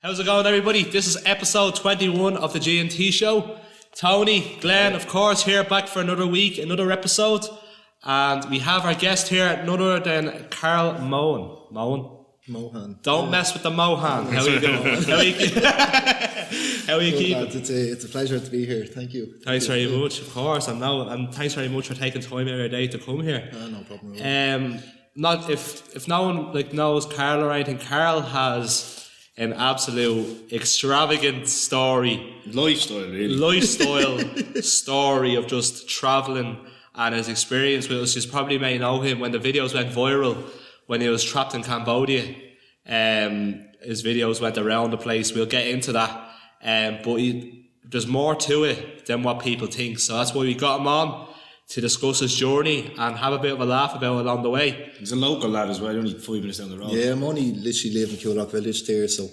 How's it going, everybody? This is episode 21 of the G&T show. Tony, Glenn, of course, here back for another week, another episode. And we have our guest here, none other than Karl Mohan. Mohan. Don't mess with the Mohan. How are you doing? How are you keeping? It's a pleasure to be here. Thank you. Thanks very much, of course. And thanks very much for taking time out of your day to come here. No problem. Not if no one knows Karl or anything, Karl has an absolute extravagant lifestyle story of just travelling and his experience with us. You probably may know him when the videos went viral when he was trapped in Cambodia. His videos went around the place. We'll get into that. But there's more to it than what people think. So that's why we got him on, to discuss his journey and have a bit of a laugh about it along the way. He's a local lad as well, only 5 minutes down the road. Yeah, I'm only literally live in Coolock village there, so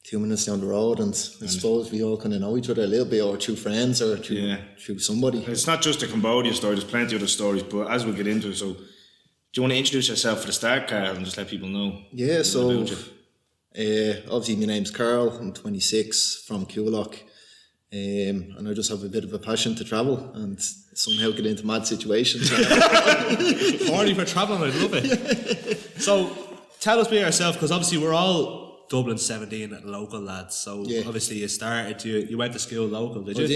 2 minutes down the road, and I suppose we all kind of know each other a little bit, or through friends, or through somebody. It's not just a Cambodia story, there's plenty of other stories, but as we get into it, so do you want to introduce yourself for the start, Karl, and just let people know? Yeah, so obviously my name's Karl, I'm 26, from Coolock. And I just have a bit of a passion to travel and somehow get into mad situations. Horny for travelling, I love it. So tell us about yourself, because obviously we're all Dublin 17 local lads. So obviously you went to school local, did you? I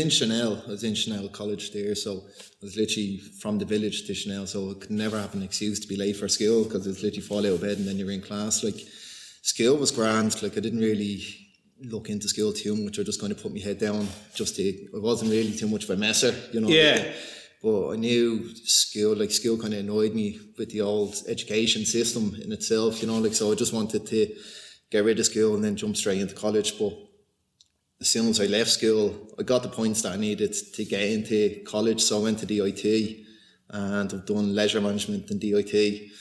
was in Chanel College there, so I was literally from the village to Chanel, so I could never have an excuse to be late for school, because it was literally fall out of bed and then you're in class. Like, school was grand. Like, I didn't really look into school too much. I just kind of put my head down. I wasn't really too much of a messer, you know. Yeah. But I knew school kind of annoyed me with the old education system in itself, you know. Like, so I just wanted to get rid of school and then jump straight into college. But as soon as I left school, I got the points that I needed to get into college. So I went to DIT, and I've done leisure management in DIT.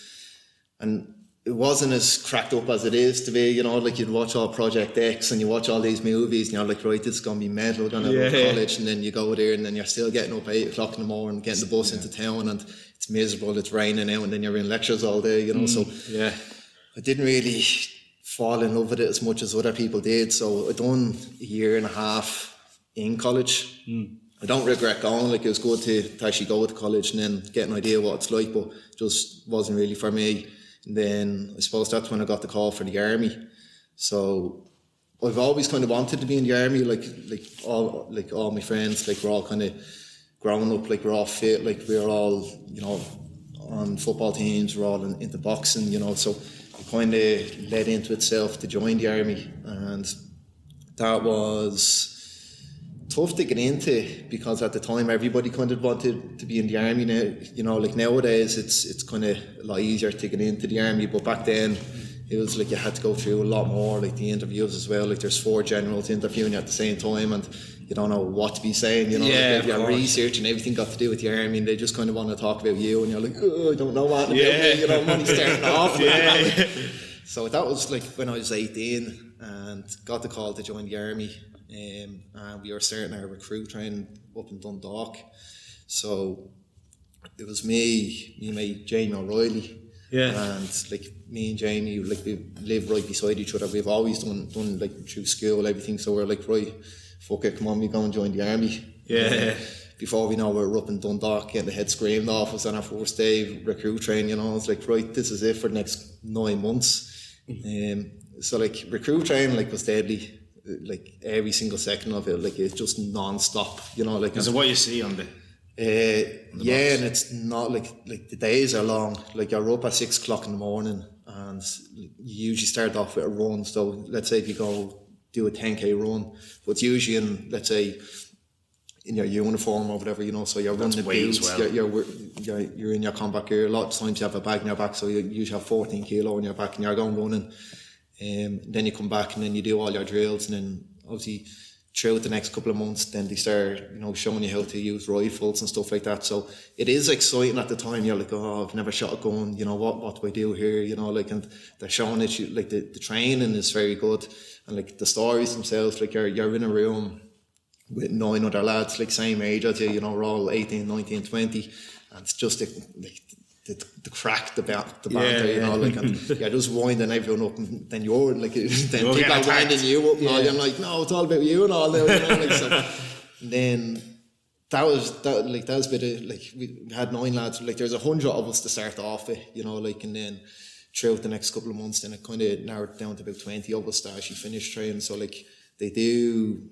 And it wasn't as cracked up as it is to be, you know. Like, you'd watch all Project X and you watch all these movies and you're like, right, this is going to be mental, going to go to college, and then you go there and then you're still getting up 8 o'clock in the morning, getting the bus into town, and it's miserable, it's raining out, and then you're in lectures all day, you know. So I didn't really fall in love with it as much as other people did. So I done a year and a half in college. I don't regret going. Like, it was good to actually go to college and then get an idea what it's like, but it just wasn't really for me. And then I suppose that's when I got the call for the army. So I've always kind of wanted to be in the army. Like all my friends, like, we're all kind of growing up. Like, we're all fit. Like, we're all, you know, on football teams. We're all into boxing, you know. So it kind of led into itself to join the army, and that was tough to get into, because at the time everybody kind of wanted to be in the army. Now, you know, like, nowadays it's kind of a lot easier to get into the army, but back then it was like you had to go through a lot more, like the interviews as well. Like, there's 4 generals interviewing you at the same time, and you don't know what to be saying, you know. Like, your research and everything got to do with the army, and they just kind of want to talk about you, and you're like, oh, I don't know what about me, you know. I'm only starting off. So that was like when I was 18 and got the call to join the army. And we were starting our recruit training up in Dundalk. So it was me, mate Jamie O'Reilly, and like me and Jamie, like, we live right beside each other. We've always done like through school, everything. So we're like, right, fuck it, come on, we go and join the army. Before we know, we're up in Dundalk getting the head screamed off us on our first day recruit training. You know, it's like, right, this is it for the next 9 months. So like, recruit training, like, was deadly. Like, every single second of it, like, it's just non-stop, you know. Like, is it what you see on the box? And it's not like the days are long. Like, you're up at 6 o'clock in the morning, and you usually start off with a run. So let's say if you go do a 10k run, but it's usually in, let's say, in your uniform or whatever, you know. So you're running the boots, you're in your combat gear. A lot of times you have a bag in your back, so you usually have 14 kilo in your back, and you're going running. Then you come back and then you do all your drills, and then obviously throughout the next couple of months then they start, you know, showing you how to use rifles and stuff like that. So it is exciting at the time. You're like, oh, I've never shot a gun, you know, what do I do here, you know, like, and they're showing it, like, the training is very good, and like the stories themselves, like, you're in a room with 9 other lads, like, same age as you, you know, we're all 18, 19, 20, and it's just like the crack, the banter, you know, like, and you're just winding everyone up, and then you're like, then people are winding you up, and all, you're like, no, it's all about you and all, you know, like, so, and then that was a bit of, like, we had 9 lads, like, there's 100 of us to start off with, you know, like, and then throughout the next couple of months, then it kind of narrowed down to about 20 of us to actually finish training, so, like, they do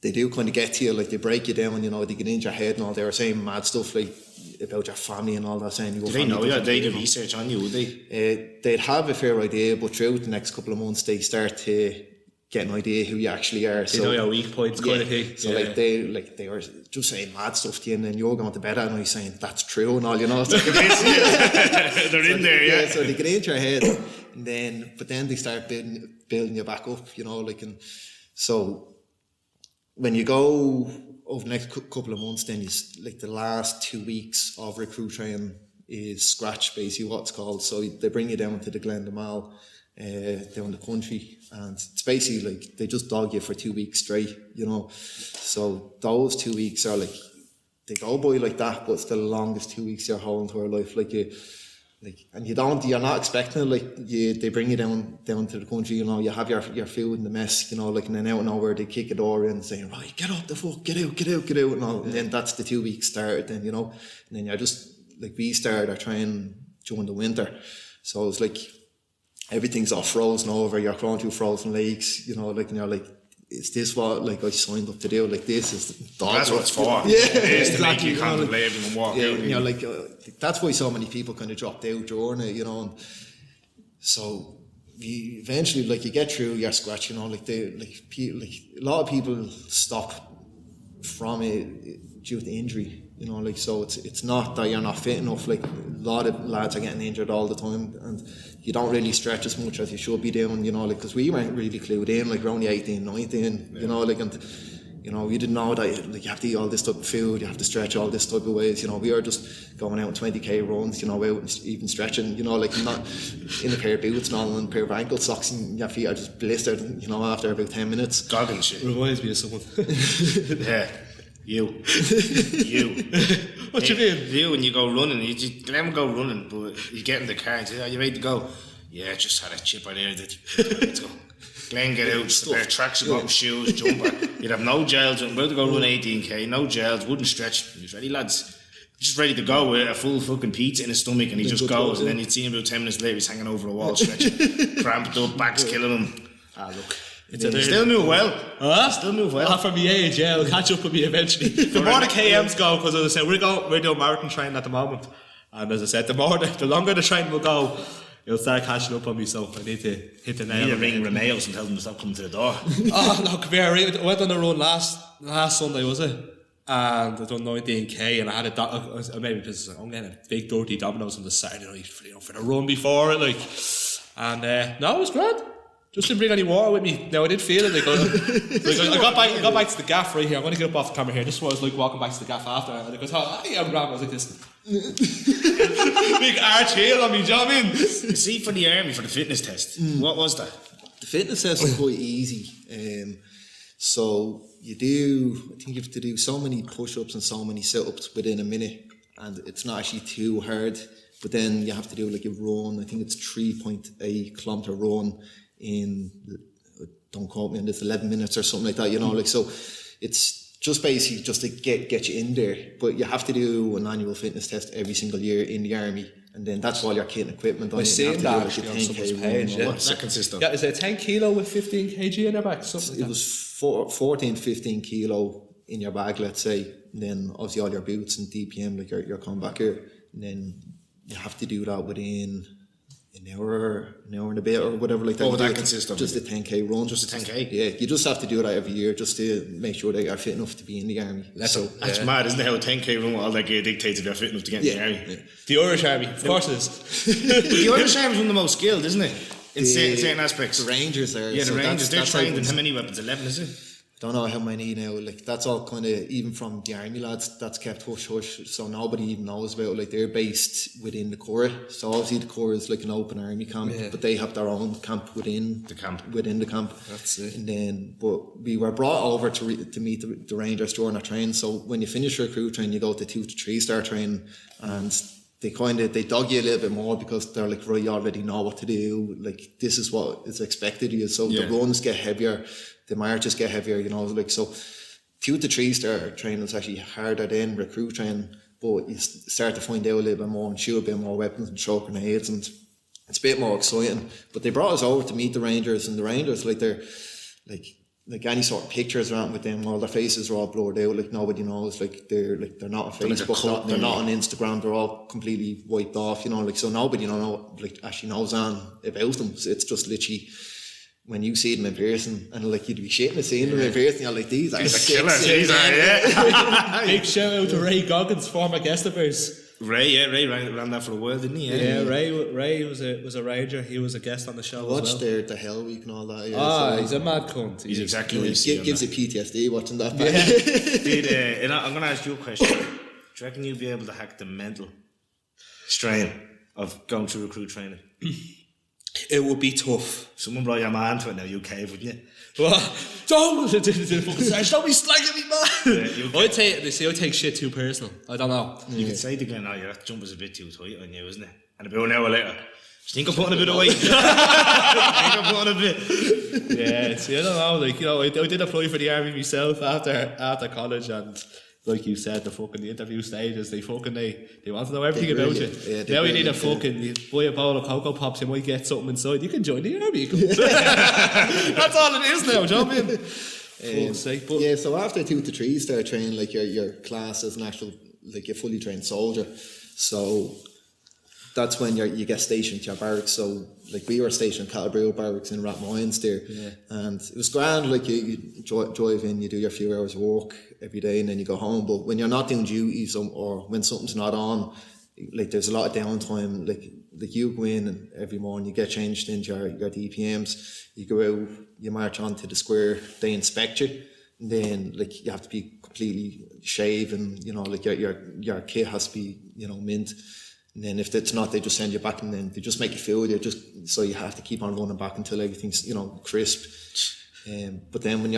kind of get to you, like, they break you down, you know, they get into your head and all, they were saying mad stuff, like, about your family and all that, saying... Do they know you? They do research on you, would they? They'd have a fair idea, but throughout the next couple of months, they start to get an idea who you actually are. They know your weak points, kind of thing. So, they were just saying mad stuff to you, and then you're going to bed at night saying, that's true and all, you know. It's like, they're in there, yeah. So they get into your head, and but then they start building you back up, you know, like, and so... When you go over the next couple of months, then like the last 2 weeks of recruit training is scratch, basically what it's called. So they bring you down to the Glendamal, down the country, and it's basically like they just dog you for 2 weeks straight, you know. So those 2 weeks are like, they go by like that, but it's the longest 2 weeks of your whole entire life. And you're not expecting it, like, they bring you down to the country, you know, you have your food in the mess, you know, like, and then out and nowhere they kick a door in saying, right, get up the fuck, get out, and all, and then that's the 2 weeks started, then, you know, and then you're just, like, we started our training during the winter, so it's like, everything's all frozen over, you're crawling through frozen lakes, you know, like, and you're like, is this what, like, I signed up to do? Like, this is the that's what it's for. Yeah, it is exactly, to make you contemplate like, everything and walk out. You know, like, that's why so many people kind of dropped out during it, you know, and so you eventually, like, you get through your scratch, you know, like, a lot of people stop from it due to injury, you know, like, so it's not that you're not fit enough, like, a lot of lads are getting injured all the time, and you don't really stretch as much as you should be doing, you know, like, because we weren't really clued in, like, we're only 18, 19, you know, like, and, you know, we didn't know that, like, you have to eat all this type of food, you have to stretch all this type of ways, you know, we were just going out 20k runs, you know, out even stretching, you know, like, not in a pair of boots and all, and a pair of ankle socks, and your feet are just blistered, you know, after about 10 minutes. Goggins shit. Reminds me of someone. Yeah. You. What you mean? You, when you go running, you just let them go running, but you get in the car and say, are you ready to go? Yeah, just had a chip on there. Let's go. Glenn, get out, a pair of tracksuit bottom shoes, jumper. You'd have no gels, I'm about to go run 18k, no gels, wouldn't stretch. He's ready, lads. Just ready to go with a full fucking pizza in his stomach, and he just goes, and then you'd see him about 10 minutes later, he's hanging over a wall stretching, cramped up, back's killing him. Look. Still move well. Huh? Still move well. For me age, yeah, it'll catch up with me eventually. The more the KMs go, because as I said, we're doing marathon training at the moment, and as I said, the longer the training will go, it'll start catching up on me. So I need to hit the nail. You need to ring Reneos and tell them to stop coming to the door. Oh no, come here. I went on a run last Sunday, was it? And I done 19k, and I had maybe because I'm getting a big dirty Domino's on the Saturday night for the run before it, like, and no, it was grand. Just didn't bring any water with me. Now I did feel it. Like, I got back to the gaff right here. I'm going to get up off the camera here. This is what I was like walking back to the gaff after. And I goes, I'm grand. I was like this. Big arch heel on me, do you know what I mean? You see, for the army, for the fitness test, what was that? The fitness test was quite easy. So I think you have to do so many push-ups and so many sit-ups within a minute. And it's not actually too hard. But then you have to do like a run. I think it's 3.8 kilometre run in, don't quote me on this, 11 minutes or something like that, you know, like, so it's just basically just to get you in there, but you have to do an annual fitness test every single year in the army, and then that's all your kit and equipment on. I've seen that actually on someone's page, yeah. What's that consist of? Yeah, is it 10 kilo with 15 kg in your back? It was 14, 15 kilo in your bag, let's say, and then obviously all your boots and DPM, like your combat gear, and then you have to do that within an hour and a bit or whatever like that. What would that consist of? Just a 10k run. Just a 10k? Yeah, you just have to do that every year just to make sure that you're fit enough to be in the army. That's mad, isn't it, how a 10k run with all that gear dictates if you're fit enough to get in the army? Yeah. The Irish army, of course it is. The Irish army is one of the most skilled, isn't it? In certain aspects. The Rangers are. Yeah, the Rangers, they're trained in how many weapons? 11, is it? Don't know how many now, like that's all kind of, even from the army lads, that's kept hush hush, so nobody even knows about it. Like they're based within the Corps, so obviously the Corps is like an open army camp, but they have their own camp within the camp. That's it. And then, but we were brought over to meet the Rangers during our training, so when you finish your recruit training, you go to 2 to 3 star training, and they dog you a little bit more because they're like, right, you already know what to do. Like, this is what is expected of you. So the runs get heavier, the marches get heavier, you know, like, so 2 to 3 star training is actually harder than recruit training, but you start to find out a little bit more and shoot a bit more weapons and throw grenades, and it's a bit more exciting. But they brought us over to meet the Rangers, and the Rangers, like, they're like any sort of pictures around with them, all their faces are all blurred out, like nobody knows, like they're not on Facebook, they're not on Instagram, they're all completely wiped off, you know, like, so nobody actually knows about them. So it's just literally when you see them in person, and like you'd be shitting to seeing them in person, you're like, these are killers. Big shout out to Ray Goggins, former guest of ours. Ray ran that for a while, didn't he? Yeah, Ray was a Ranger. He was a guest on the show. Watched as well. the Hell Week and all that. Yeah, he's a mad cunt. He's exactly what you see. Gives you PTSD watching that. Dude, I'm going to ask you a question. Do you reckon you'll be able to hack the mental strain of going through recruit training? It would be tough. Someone brought your man to it now, you cave, wouldn't you? What? Don't be slagging me, man. I take shit too personal. I don't know. You could say to Glenn, oh, that jump was a bit too tight on you, isn't it? And about an hour later, do you think I'm putting a bit of weight? I think I'm putting a bit. Yeah, see, I don't know. Like, you know, I did apply for the army myself after college, and like you said, the interview stages, they want to know everything about you. Yeah, now you need you buy a bowl of Cocoa Pops, you might get something inside. You can join the army. That's all it is now, do you know what I mean? So after 2 to 3 start training, like your class as an actual, like a fully trained soldier. So that's when you get stationed to your barracks. So like we were stationed at Cattlebrew Barracks in Rathmines there, and it was grand. Like you drive in, you do your few hours of work every day, and then you go home. But when you're not doing duties or when something's not on, like there's a lot of downtime. Like you go in and every morning you get changed into your DPMs. You go out, you march onto the square. They inspect you, and then like you have to be completely shaven. You know, like your kit has to be, you know, mint. And then if it's not, they just send you back, and then they just make you food. So you have to keep on running back until everything's, you know, crisp. But then when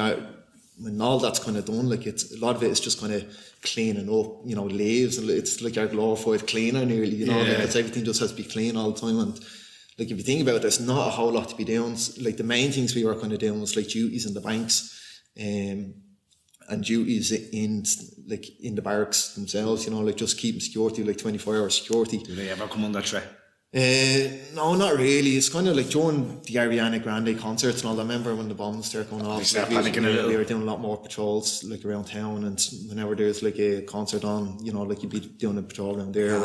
all that's kind of done, like a lot of it is just kind of cleaning up, you know, leaves, and it's like your glorified cleaner nearly, you know, because everything just has to be clean all the time. And like if you think about it, there's not a whole lot to be doing. Like the main things we were kind of doing was like duties in the banks, and duties in the barracks themselves, you know, like just keeping security, like 24-hour security. Do they ever come on that track? No, not really. It's kind of like during the Ariana Grande concerts and all. I remember when the bombs started going off, we were doing a lot more patrols like around town, and whenever there's like a concert on, you know, like you'd be doing a patrol around there.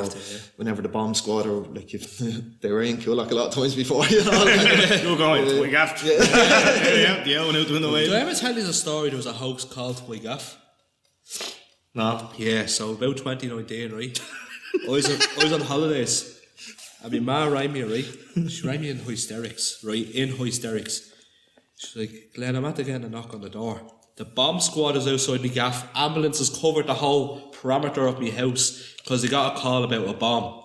Whenever the bomb squad, or like if they were in Kulak a lot of times before, you know. Like, you're going, we gaffed. Yeah, when out doing the way. Do I ever tell you the story? There was a hoax called We Gaff. No. Yeah, so about 2019, right? I was on holidays. And my ma rang me, right? She rang me in hysterics, right? In hysterics. She's like, Glenn, I'm at to get a knock on the door. The bomb squad is outside my gaff. Ambulances covered the whole perimeter of my house because they got a call about a bomb.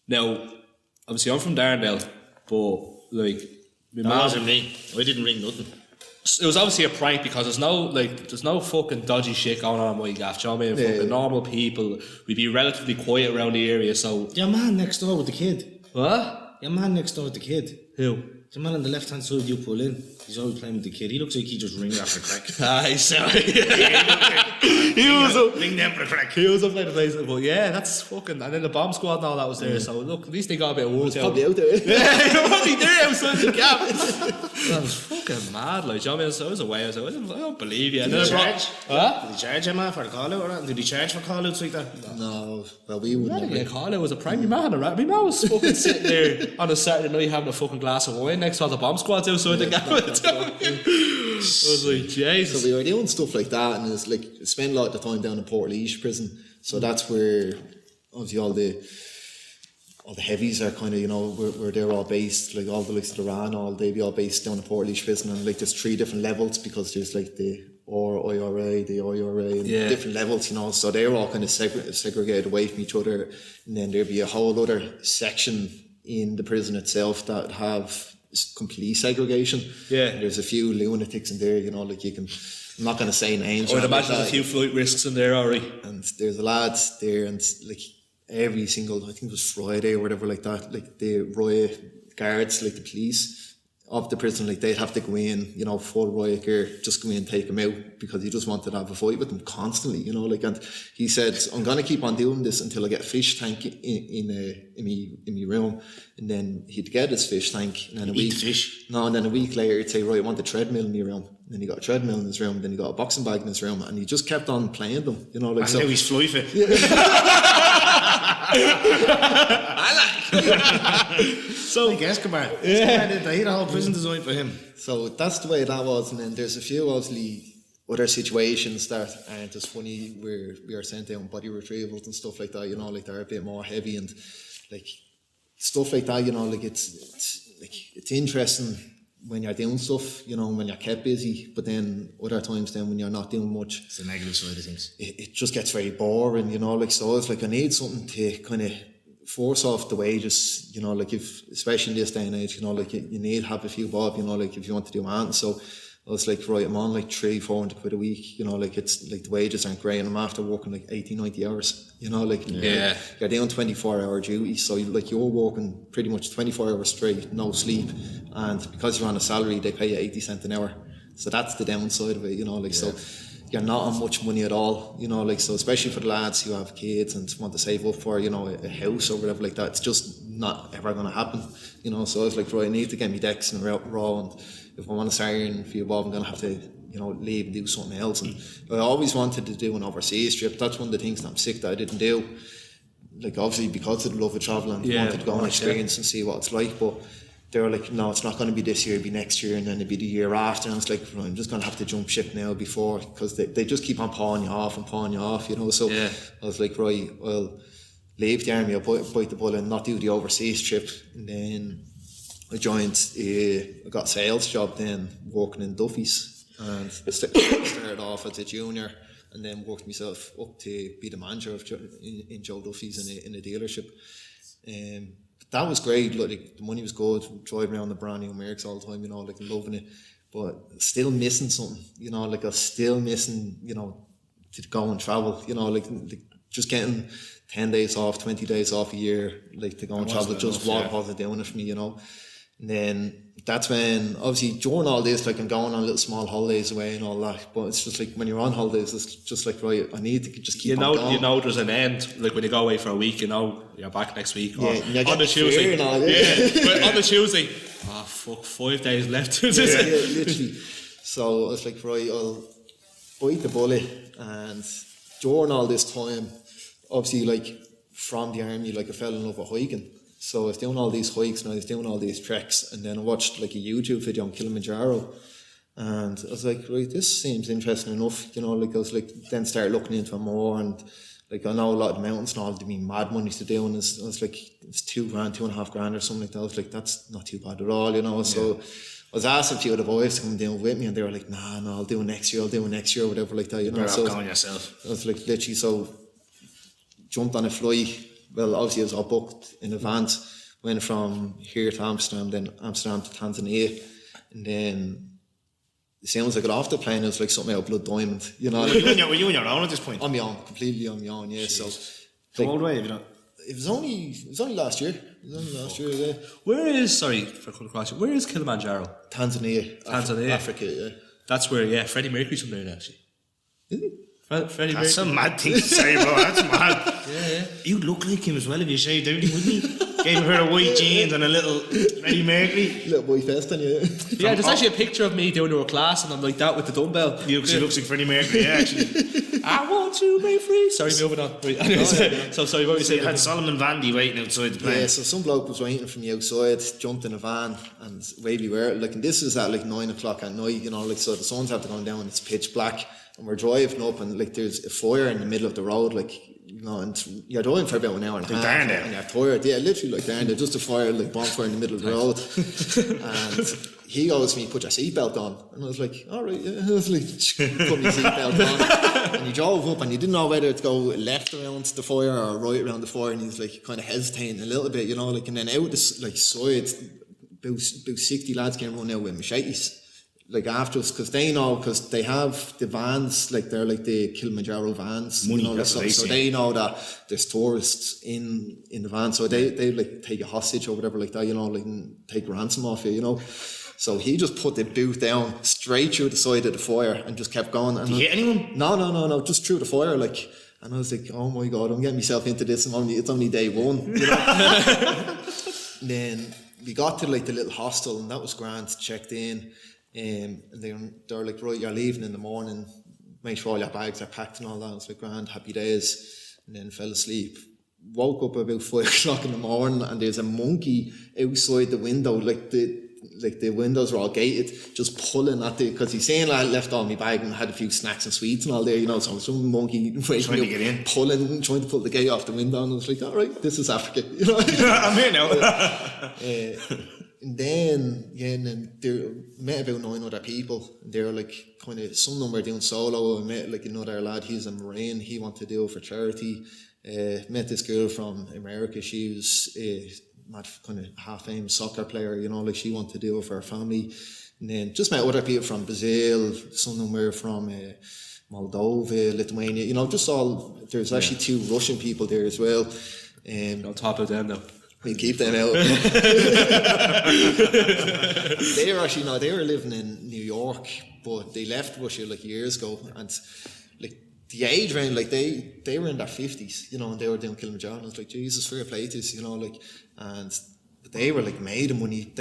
Now, obviously I'm from Darndale, but like... That wasn't me. I didn't ring nothing. It was obviously a prank because there's no fucking dodgy shit going on in my gaff. Do you know what I mean? Fucking normal people. We'd be relatively quiet around the area, so... Your man next door with the kid. What? Your man next door with the kid. Who? The man on the left hand side you pull in. He's always playing with the kid. He looks like he just ringed after crack. Sorry. He was up. Ring them for crack. He was up like the place. But yeah, that's fucking... And then the bomb squad and all that was there, so look, at least they got a bit of work out. Probably out there. Yeah, they were probably there outside the gap. That was fucking mad, like, you know what I mean? So I was away, I don't believe you. Did he charge? Huh? Did he charge him for the call out or that? Did he charge for call outs like that? No, well, we wouldn't. Yeah, call out was a prank. My man was fucking sitting there on a Saturday night having a fucking glass of wine next to all the bomb squads outside the gap. I was like, Jesus. So we were doing stuff like that, and it's like spend a lot of the time down in Portlaoise prison. So that's where obviously all the heavies are kind of, you know, where they're all based, like all the likes of Iran, they'd be all based down in Portlaoise prison, and like there's 3 different levels because there's like the IRA, the IRA, and different levels, you know, so they're all kind of segregated away from each other, and then there'd be a whole other section in the prison itself that have complete segregation. Yeah. And there's a few lunatics in there, you know, like I'm not going to say names. I would imagine there's a few flight risks in there, alright. And there's a lads there, and like every single, I think it was Friday or whatever like that, like the riot guards, like the police of the prison, like they'd have to go in, you know, full riot gear, just go in and take him out because he just wanted to have a fight with them constantly, you know, like, and he said, I'm going to keep on doing this until I get a fish tank in my room, and then he'd get his fish tank, and then a week later he'd say, right, I want a treadmill in my room, and then he got a treadmill in his room, then he got a boxing bag in his room, and he just kept on playing them, you know, like, and now he's fly fit. So like Escobar. They had a whole prison designed for him. So that's the way that was, and then there's a few obviously other situations that aren't as funny where we are sent down body retrievals and stuff like that, you know, like they're a bit more heavy and like stuff like that, you know, like it's interesting when you're doing stuff, you know, when you're kept busy, but then other times then when you're not doing much, it's the negative side of things. It just gets very boring, you know, like, so it's like I need something to kind of force off the wages, you know, like if, especially in this day and age, you know, like you need to have a few bob, you know, like if you want to do anything. So I was like, right, I'm on like 300-400 quid a week, you know, like it's like the wages aren't great and I'm after working like 80-90 hours, you know, like you're doing 24-hour duty, so like you're working pretty much 24 hours straight, no sleep, and because you're on a salary they pay you 80 cents an hour, so that's the downside of it, you know, like so you're not on much money at all, you know, like, so especially for the lads who have kids and want to save up for, you know, a house or whatever like that, it's just not ever going to happen, you know. So I was like, right, I need to get my decks in a row, and if I want to start earning a few bob, I'm going to have to, you know, leave and do something else. And I always wanted to do an overseas trip. That's one of the things that I'm sick that I didn't do, like obviously because of the love of travelling, I wanted to go and experience and see what it's like, but they were like, no, it's not going to be this year, it'll be next year, and then it'll be the year after. And I was like, I'm just going to have to jump ship now before, because they just keep on pawing you off, you know. So I was like, right, well, leave the army, I'll bite the bullet and not do the overseas trip. And then I joined, I got a sales job then, working in Duffy's, and I started off as a junior, and then worked myself up to be the manager of in Joe Duffy's in a dealership. That was great, like the money was good, driving around the brand new Mercs all the time, you know, like loving it, but still missing something, you know, like I was still missing, you know, to go and travel, you know, like just getting 10 days off, 20 days off a year, like to go and travel, just wasn't doing it for me, you know. And then that's when, obviously during all this, like I'm going on little small holidays away and all that, but it's just like when you're on holidays, it's just like, right, I need to just keep on going. You know there's an end, like when you go away for a week, you know, you're back next week, or on the Tuesday. But on the Tuesday, 5 days left. Literally. So I was like, right, I'll bite the bullet. And during all this time, obviously, like from the army, like I fell in love with hiking. So I was doing all these hikes and I was doing all these treks, and then I watched like a YouTube video on Kilimanjaro, and I was like, right, this seems interesting enough, you know, like I was like, then started looking into it more, and like I know a lot of the mountains and all, they mean mad money to do, and I was like, it's $2,000 or something like that. I was like, that's not too bad at all, you know. So I was asking a few of the boys to come down with me, and they were like, nah, I'll do it next year, whatever like that, you know. So going yourself. I was like, literally, so jumped on a flight. Well, obviously it was all booked in advance, went from here to Amsterdam, then Amsterdam to Tanzania, and then as soon as I got off the plane, it was like something out of Blood Diamond, you know. Were you on your own at this point? On my own, completely on my own, yeah. Jeez. So, how old were you? It was only last year. Yeah. Where is Kilimanjaro? Tanzania. Africa, yeah. That's where, Freddie Mercury's from there, actually. Is it? Freddie That's Mercury. a mad thing to say, bro. That's mad. Yeah. You look like him as well if you shaved everything, wouldn't you? Gave her a white jeans and a little Freddie Mercury. Little boy fest on you. Yeah, there's actually a picture of me doing a class and I'm like that with the dumbbell. He looks like Freddie Mercury, yeah, actually. I want to be free. Sorry, moving on. Right, anyways, so sorry, what were you saying? You had Solomon Vandy waiting outside the plane. Yeah, so some bloke was waiting for me outside, jumped in a van, and away we were. Like, and this is at like 9 o'clock at night, you know, like, so the sun's after going down, it's pitch black, and we're driving up, and like there's a fire in the middle of the road, like, you know, and you're driving for about an hour and a half, and you're tired. Yeah, literally like down there, just a fire, like bonfire in the middle of the road. And he goes to me, put your seatbelt on, and I was like, all right, yeah. I was like, put my seatbelt on, and he drove up, and he didn't know whether to go left around the fire or right around the fire, and he was like kind of hesitating a little bit, you know, like, and then out this like side, about 60 lads came running out with machetes, like after us, because they know, because they have the vans, like they're like the Kilimanjaro vans, Money, you know, that's what they so say. they know that there's tourists in the van, so they like take a hostage or whatever like that, you know, like and take ransom off you, you know. So he just put the boot down straight through the side of the fire and just kept going. And Did you hit anyone? No, just through the fire, like. And I was like, oh my God, I'm getting myself into this. It's only day one, you know. And then we got to like the little hostel, and that was grand. Checked in, and they're like, right, you're leaving in the morning. Make sure all your bags are packed and all that. I was like, grand, happy days. And then fell asleep. Woke up about 5 o'clock in the morning, and there's a monkey outside the window, like the windows were all gated, just pulling at because he's saying I left all my bag and had a few snacks and sweets and all there, you know, so some monkey Trying to get in. trying to pull the gate off the window, and I was like, all right, this is Africa, you know. I'm here now. And then there met about 9 other people, and they were like kind of, some of them were doing solo. I met like another lad, he's a Marine, he wanted to do it for charity. Met this girl from America, she was mad kind of half-famous soccer player, you know, like she wanted to do it for her family. And then just met other people from Brazil, some of them were from Moldova, Lithuania, you know, just all, there's actually 2 Russian people there as well. On top of them though. We keep them out. They were living in New York, but they left Russia like years ago, and like the age range, like they were in their 50s, you know, and they were doing Kilimanjaro, and I was like, Jesus, fair play to us, you know, like, and they were like made of money.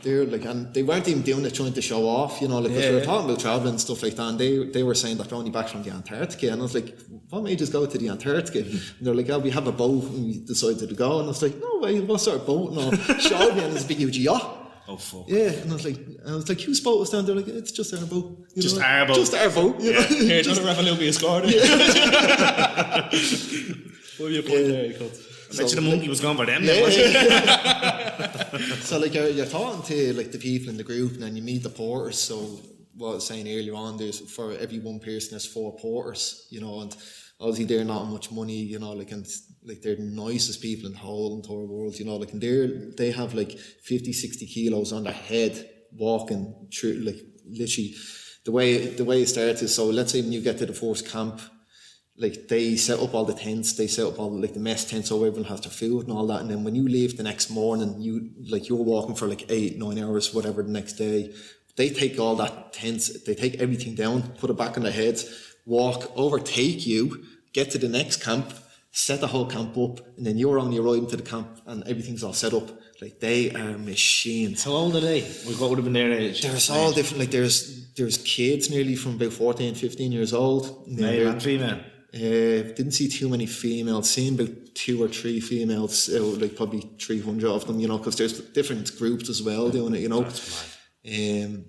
They're like, and they weren't even doing it trying to show off, you know, like, because we were talking about travelling and stuff like that, and they were saying that they're only back from the Antarctica, and I was like, what made us go to the Antarctica? And they're like, oh, we have a boat, and we decided to go, and I was like, no way, what sort of boat? And I showed me, and it's a big huge yacht. Oh fuck. Yeah, and I was like, whose boat was down there? Like, it's just our boat. Just our boat. Just our boat. You know? Here, another Revolution score there. What were you putting there, you cunt? I bet you the monkey was gone by then. So like you're talking to like the people in the group, and then you meet the porters. So what I was saying earlier on, there's for every one person there's 4 porters, you know, and obviously they're not much money, you know, like, and like they're the nicest people in the whole entire world, you know, like, and they have like 50-60 kilos on their head walking through, like, literally the way it starts is, so let's say when you get to the first camp, like they set up all the tents, they set up all like the mess tents, so everyone has their food and all that, and then when you leave the next morning, you're walking for like 8-9 hours, whatever, the next day, they take all that tents, they take everything down, put it back on their heads, walk, overtake you, get to the next camp, set the whole camp up, and then you're only arriving to the camp and everything's all set up. Like, they are machines. How old are they? What would have been their age? There's all different, like there's kids nearly from about 14, 15 years old. Male and female? Didn't see too many females, seen about 2 or 3 females, like probably 300 of them, you know, because there's different groups as well doing it, you know. That's mad.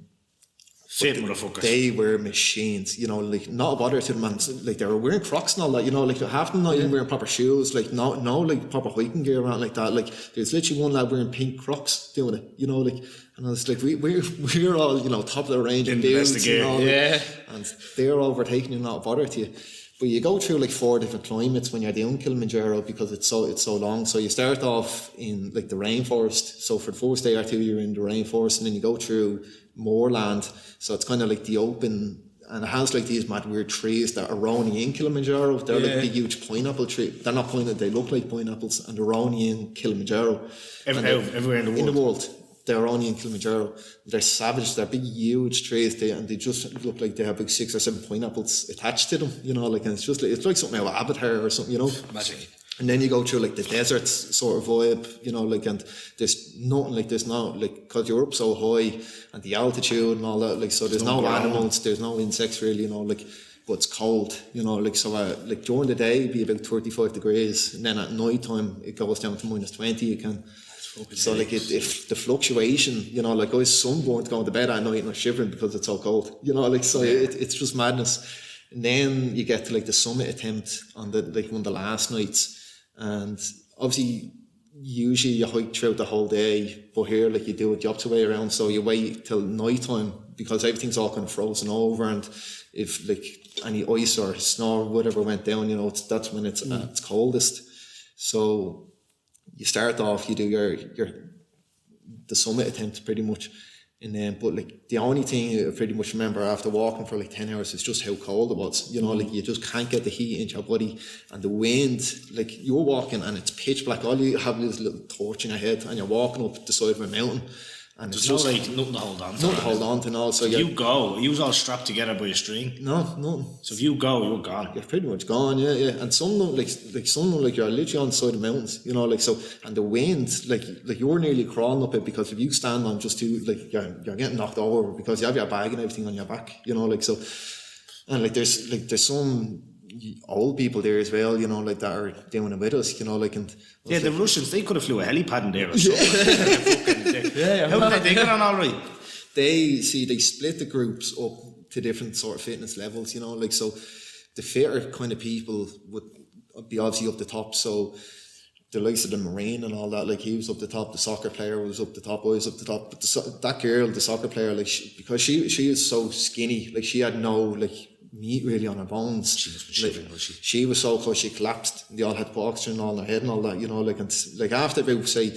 Fit motherfuckers. They were machines, you know, like not a bother to them, and like they were wearing Crocs and all that, you know, like half of them not even wearing proper shoes, like no like proper hiking gear around like that. Like there's literally one lad wearing pink Crocs doing it, you know, like, and I was like, we're all, you know, top of the range in dudes, you know, yeah, and they're overtaking you, not a bother to you. But you go through like 4 different climates when you're doing Kilimanjaro because it's so long. So you start off in like the rainforest. So for the first day or 2 you're in the rainforest, and then you go through moorland. So it's kind of like the open, and it has like these mad weird trees that are only in Kilimanjaro. They're like big huge pineapple trees. They're not pineapple, they look like pineapples, and they're only in Kilimanjaro. Everywhere in the world. In the world. They're only in Kilimanjaro. They're savage. They're big, huge trees. And they just look like they have like 6 or 7 pineapples attached to them. You know, like, and it's just like, it's like something out of Avatar or something. You know, magic. And then you go through like the deserts sort of vibe. You know, like, and there's nothing like, there's no like, because you're up so high and the altitude and all that. Like, so there's no animals, there's no insects really. You know, like, but it's cold. You know, like, so like during the day it'd be about 35 degrees, and then at night time it goes down to minus 20 again. So like if the fluctuation, you know, like I was sunburned going to bed at night and I'm shivering because it's so cold, you know, like, so it's just madness. And then you get to like the summit attempt on the like one of the last nights, and obviously usually you hike throughout the whole day, but here like you do it the opposite way around, so you wait till night time because everything's all kind of frozen over, and if like any ice or snow or whatever went down, you know, that's when it's at its coldest. So you start off, you do the summit attempt pretty much, And then, but like the only thing I pretty much remember after walking for like 10 hours is just how cold it was. You know, like you just can't get the heat into your body, and the wind, like you're walking and it's pitch black. All you have is a little torch in your head, and you're walking up the side of a mountain. And there's no like nothing to hold on to. Nothing to hold on to now. So if you go, you was all strapped together by a string. No, nothing. So if you go, you're gone. You're pretty much gone, yeah. And some of them, like you're literally on the side of the mountains, you know, like so. And the wind, like you're nearly crawling up it, because if you stand on just too, like you're getting knocked over because you have your bag and everything on your back, you know, like so. And like there's some old people there as well, you know, like that are doing it with us, you know, like and yeah, the Russians, they could have flew a helipad in there or something. Yeah. How did they get on all right? They split the groups up to different sort of fitness levels, you know, like so the fitter kind of people would be obviously up the top. So the likes of the Marine and all that, like he was up the top, the soccer player was up the top, I was up the top. But that girl, the soccer player, like because she is so skinny, like she had no like meat really on her bones. She was shivering, was she? She was so close she collapsed. They all had oxygen on their head and all that, you know, like and like after about say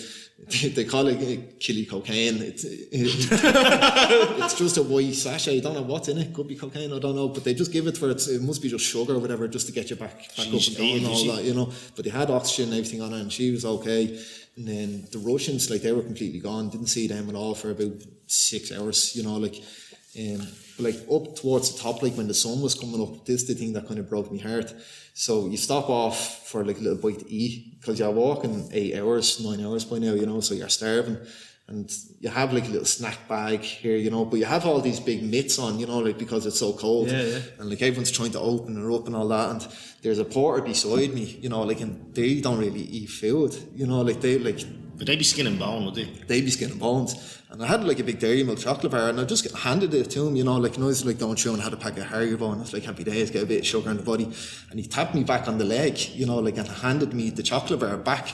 they call it killy cocaine. It's just a white sachet. I don't know what's in it. Could be cocaine. I don't know. But they just give it for it must be just sugar or whatever, just to get you back up and going and all that, you know. But they had oxygen and everything on her, and she was okay. And then the Russians, like they were completely gone. Didn't see them at all for about 6 hours, you know, like. Like up towards the top, like when the sun was coming up, this is the thing that kind of broke my heart. So you stop off for like a little bite to eat, because you're walking 8 hours, 9 hours by now, you know, so you're starving. And you have like a little snack bag here, you know, but you have all these big mitts on, you know, like because it's so cold. Yeah. And like everyone's trying to open it up and all that. And there's a porter beside me, you know, like, and they don't really eat food, you know, like they like. But they'd be skin and bone, would they? They'd be skin and bones. And I had like a big Dairy Milk chocolate bar, and I just handed it to him, you know, like, and I was like going through and had a pack of Haribo, and I was like, happy days, get a bit of sugar in the body. And he tapped me back on the leg, you know, like, and handed me the chocolate bar back,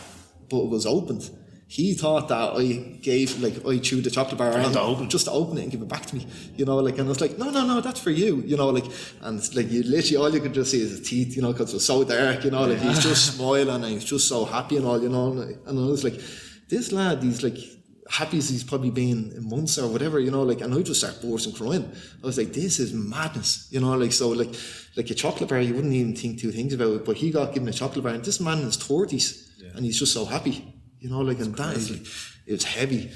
but it was opened. He thought that I chewed the chocolate bar around just to open it and give it back to me, you know, like, and I was like, no, that's for you, you know, like, and like, you literally, all you could just see is his teeth, you know, because it was so dark, you know, like, he's just smiling and he's just so happy and all, you know, and I was like, this lad, he's like, happy as he's probably been in months or whatever, you know, like, and I just start bursting crying. I was like, this is madness, you know, like, so like a chocolate bar, you wouldn't even think two things about it, but he got given a chocolate bar, and this man in his 30s, and he's just so happy, you know, like, and that is like, it was heavy.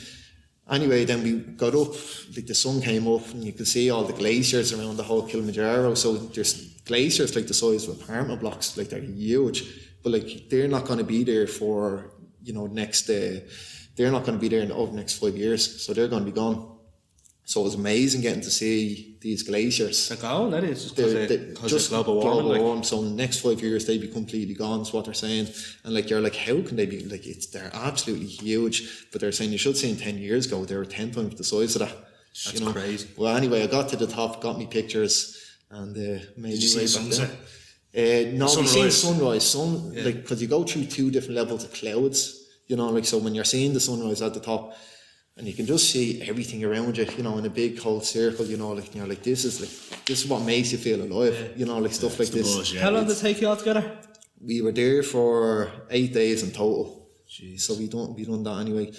Anyway, then we got up, like the sun came up, and you could see all the glaciers around the whole Kilimanjaro. So there's glaciers like the size of apartment blocks, like they're huge, but like they're not going to be there for, you know, they're not going to be there over the next 5 years, so they're going to be gone. So it was amazing getting to see these glaciers. They're gone, that is, because of global warming. So in the next 5 years, they'd be completely gone, is what they're saying. And like, you're like, how can they be, like, they're absolutely huge, but they're saying you should see in 10 years ago, they were 10 times the size of that. That's, you know, crazy. Well, anyway, I got to the top, got me pictures, and made me way back down. No, we seen sunrise, like, because you go through two different levels of clouds, you know, like, so when you're seeing the sunrise at the top, and you can just see everything around you, you know, in a big whole circle, you know, like, you're like, this is what makes you feel alive, you know, like, stuff like this. Buzz, How long did it take you all together? We were there for 8 days in total. Jeez. So we done that anyway.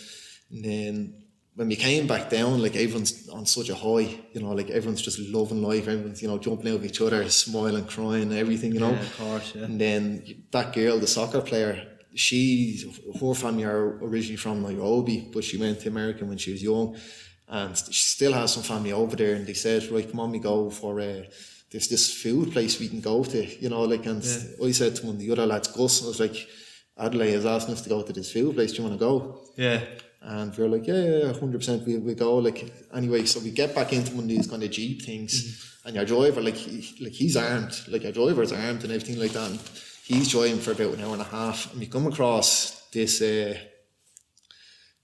And then when we came back down, like, everyone's on such a high, you know, like, everyone's just loving life, everyone's, you know, jumping out of each other, smiling, crying, everything, you know. Yeah, of course, yeah. And then that girl, the soccer player, her family are originally from Nairobi, but she went to America when she was young, and she still has some family over there, and they said, right, come on, we go for there's this food place we can go to, you know, like, and I said to one of the other lads, Gus, I was like, Adelaide is asking us to go to this food place, do you want to go? Yeah. And we were like, yeah, 100% we go. Like, anyway, so we get back into one of these kind of Jeep things, and your driver, like he's armed, like your driver's armed and everything like that, and he's driving for about an hour and a half, and we come across this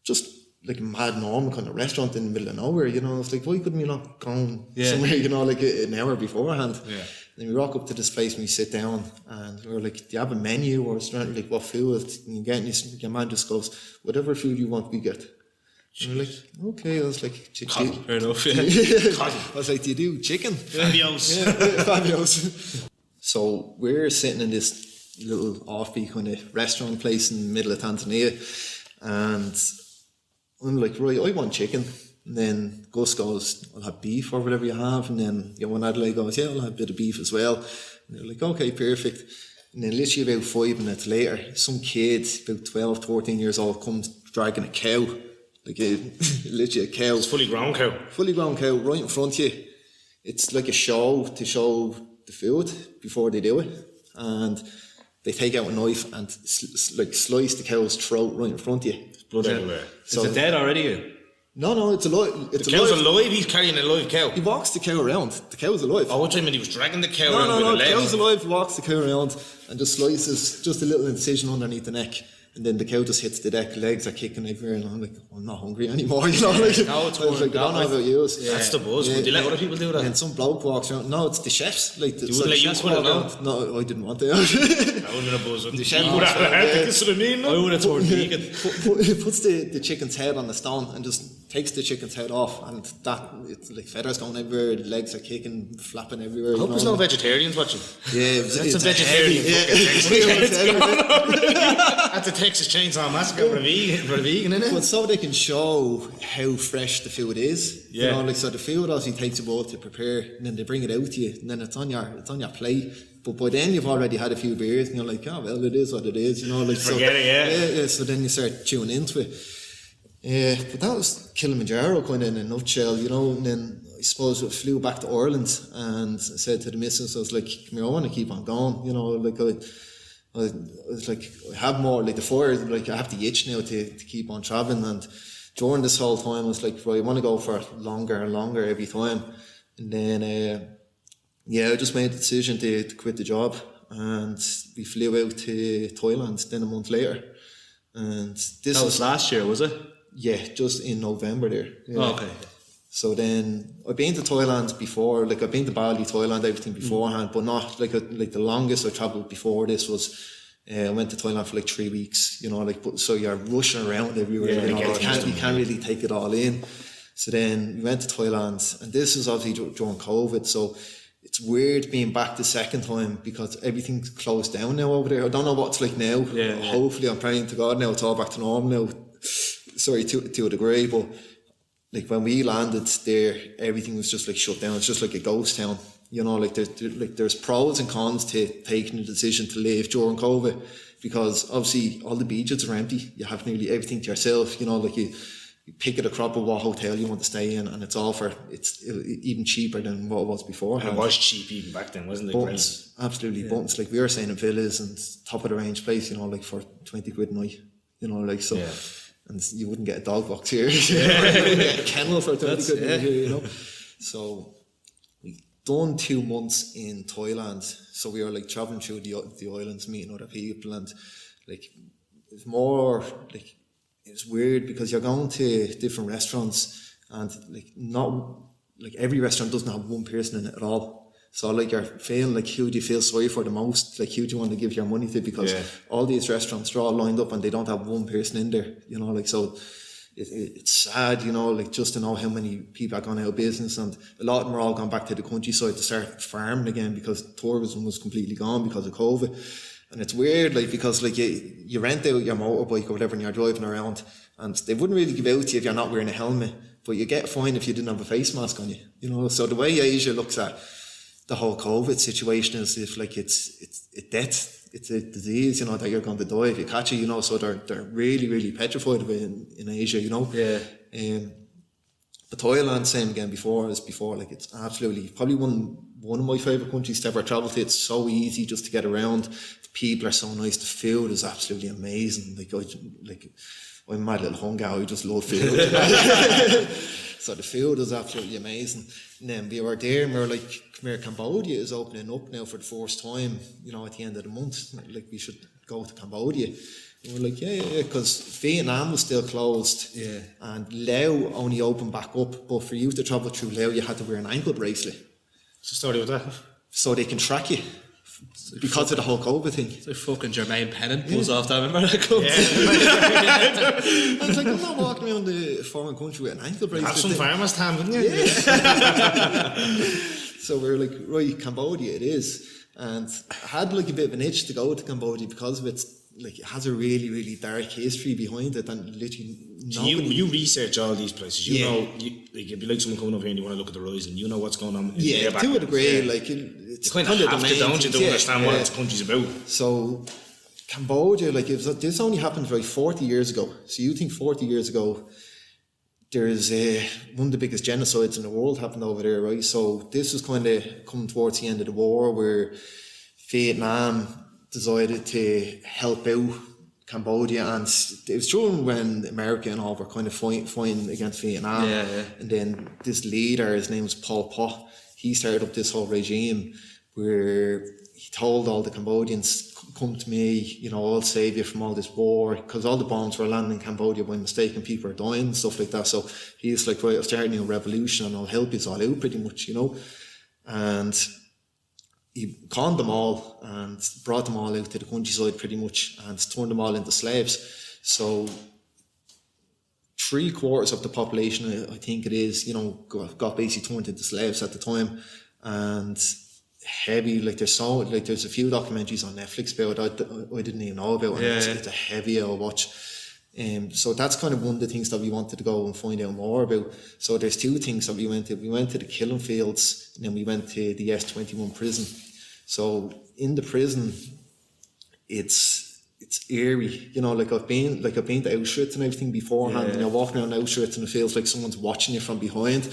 just like mad normal kind of restaurant in the middle of nowhere, you know. It's like, why couldn't we not go somewhere, you know, like an hour beforehand? Yeah. Then we rock up to this place and we sit down, and we were like, do you have a menu, or is there like, what food you get? And your man just goes, whatever food you want, we get. And we're like, okay. I was like, fair enough, yeah. I was like, do you do chicken? Fabios. Yeah, Fabios. So we're sitting in this little offbeat kind of restaurant place in the middle of Tanzania, and I'm like, right, I want chicken. And then Gus goes, I'll have beef or whatever you have. And then one Adelaide goes, yeah, I'll have a bit of beef as well. And they're like, okay, perfect. And then literally about 5 minutes later, some kid, about 12, 13 years old, comes dragging a cow. Like literally a cow. It's fully grown cow. Fully grown cow right in front of you. It's like a show to show the food before they do it. And they take out a knife and slice the cow's throat right in front of you. Blood everywhere. So, is it dead already? No, it's alive. The cow's alive? He's carrying a live cow? He walks the cow around. The cow's alive. Oh, what time he was dragging the cow around with the the legs? cow's alive, he walks the cow around and just slices just a little incision underneath the neck. And then the cow just hits the deck, legs are kicking everywhere, and I'm like, I'm not hungry anymore, you know. Like, No, it's I was like, I don't know about you. That's the buzz. Would they let other people do that? And some bloke walks around. No, it's the chefs. Like, They wouldn't let you put it on? No, I didn't want to. That wouldn't have been a buzz. The chef would have was- what I mean. I would have turned vegan. He puts the chicken's head on the stone and just takes the chicken's head off, and it's like feathers going everywhere, the legs are kicking, flapping everywhere. I hope there's no vegetarians watching. Yeah, That's a vegetarian That's a Texas Chainsaw Massacre for a vegan, isn't But it? so they can show how fresh the food is. Yeah. You know, like, so the food obviously takes a while to prepare, and then they bring it out to you, and then it's on your plate. But by then you've already had a few beers, and you're like, oh well, it is what it is. You know, like Forget it, yeah. So then you start tuning into it. But that was Kilimanjaro kind of in a nutshell, you know. And then I suppose I flew back to Ireland and I said to the missus, I was like, come here, I want to keep on going, you know. Like I was like, I have more, like the fire, like I have the itch now to keep on travelling. And during this whole time I was like, right, I want to go for longer and longer every time. And then I just made the decision to quit the job, and we flew out to Thailand then a month later. And this That was last year, was it? Yeah, just in November there. Yeah. Oh, okay. So then I've been to Thailand before, like I've been to Bali, Thailand, everything beforehand, but not like the longest I travelled before this was I went to Thailand for like 3 weeks, you know, like, but so you're rushing around everywhere, Yeah, you know, you you can't really take it all in. So then we went to Thailand, and this is obviously during COVID, so it's weird being back the second time because everything's closed down now over there. I don't know what it's like now. Yeah. Hopefully, I'm praying to God now it's all back to normal now. Sorry, to a degree, but like when we landed there, everything was just like shut down. It's just like a ghost town. You know, like there's pros and cons to taking the decision to leave during COVID, because obviously all the beaches are empty. You have nearly everything to yourself. You know, like you pick at a crop of what hotel you want to stay in, and it's even cheaper than what it was before. And it was cheap even back then, wasn't it? Buttons, absolutely buttons. Like we were staying in villas and top of the range place, you know, like for 20 quid a night. You know, like so. Yeah. And you wouldn't get a dog box here. You wouldn't get a kennel for 20 quid a night here, you know. So we done 2 months in Thailand. So we were like traveling through the islands, meeting other people, and like it's more like it's weird because you're going to different restaurants, and like not like every restaurant doesn't have one person in it at all. So like you're feeling like who do you feel sorry for the most? Like who do you want to give your money to? Because all these restaurants are all lined up and they don't have one person in there. You know, like so it's sad, you know, like just to know how many people are going out of business, and a lot of them are all gone back to the countryside to start farming again because tourism was completely gone because of COVID. And it's weird, like, because like you rent out your motorbike or whatever and you're driving around, and they wouldn't really give out to you if you're not wearing a helmet, but you get fined if you didn't have a face mask on you. You know, so the way Asia looks at the whole COVID situation is if like it's a death, it's a disease, you know, that you're going to die if you catch it, you know. So they're really, really petrified of it in Asia, you know. Yeah. But Thailand, same again before, like it's absolutely probably one of my favourite countries to ever travel to. It's so easy just to get around. The people are so nice. The food is absolutely amazing. I'm a mad little hunger. I just love food. So the food is absolutely amazing. And then we were there and we were like, come here, Cambodia is opening up now for the first time, you know, at the end of the month. Like we should go to Cambodia. And we're like, yeah, because Vietnam was still closed. Yeah. And Laos only opened back up. But for you to travel through Laos, you had to wear an ankle bracelet. What's the story with that? So they can track you. Because of the whole COVID thing. It's like fucking Jermaine Pennant pulls off that, remember that comes? I was like, I'm not walking around the foreign country with an ankle bracelet. Have some farmer's time, wouldn't you? Yeah. So we were like, right, Cambodia it is. And I had like a bit of an itch to go to Cambodia because of its like it has a really, really dark history behind it, and literally So you research all these places. You Yeah. know, like it'd be like someone coming over here and you want to look at the horizon. You know what's going on. In yeah, their to a background. degree, Yeah. like it's You kind of the have to, main don't you, things, to understand what this country's about. So Cambodia, like this only happened like 40 years ago. So you think 40 years ago, there's one of the biggest genocides in the world happened over there, right? So this was kind of coming towards the end of the war, where Vietnam decided to help out Cambodia, and it was during when America and all were kind of fighting against Vietnam. And then this leader, his name was Pol Pot, he started up this whole regime where he told all the Cambodians, come to me, you know, I'll save you from all this war, because all the bombs were landing in Cambodia by mistake and people are dying and stuff like that. So he's like, right, I'm starting a revolution and I'll help you all out pretty much, you know. And he conned them all and brought them all out to the countryside pretty much and turned them all into slaves. So 3/4 of the population, I think it is, you know, got basically turned into slaves at the time. And heavy, like there's a few documentaries on Netflix about it I didn't even know about, and it's a heavy old watch. So that's kind of one of the things that we wanted to go and find out more about. So there's two things that we went to. We went to the killing fields, and then we went to the S21 prison. So in the prison, it's eerie, you know. Like I've been to Auschwitz and everything beforehand, and you're walking around Auschwitz and it feels like someone's watching you from behind.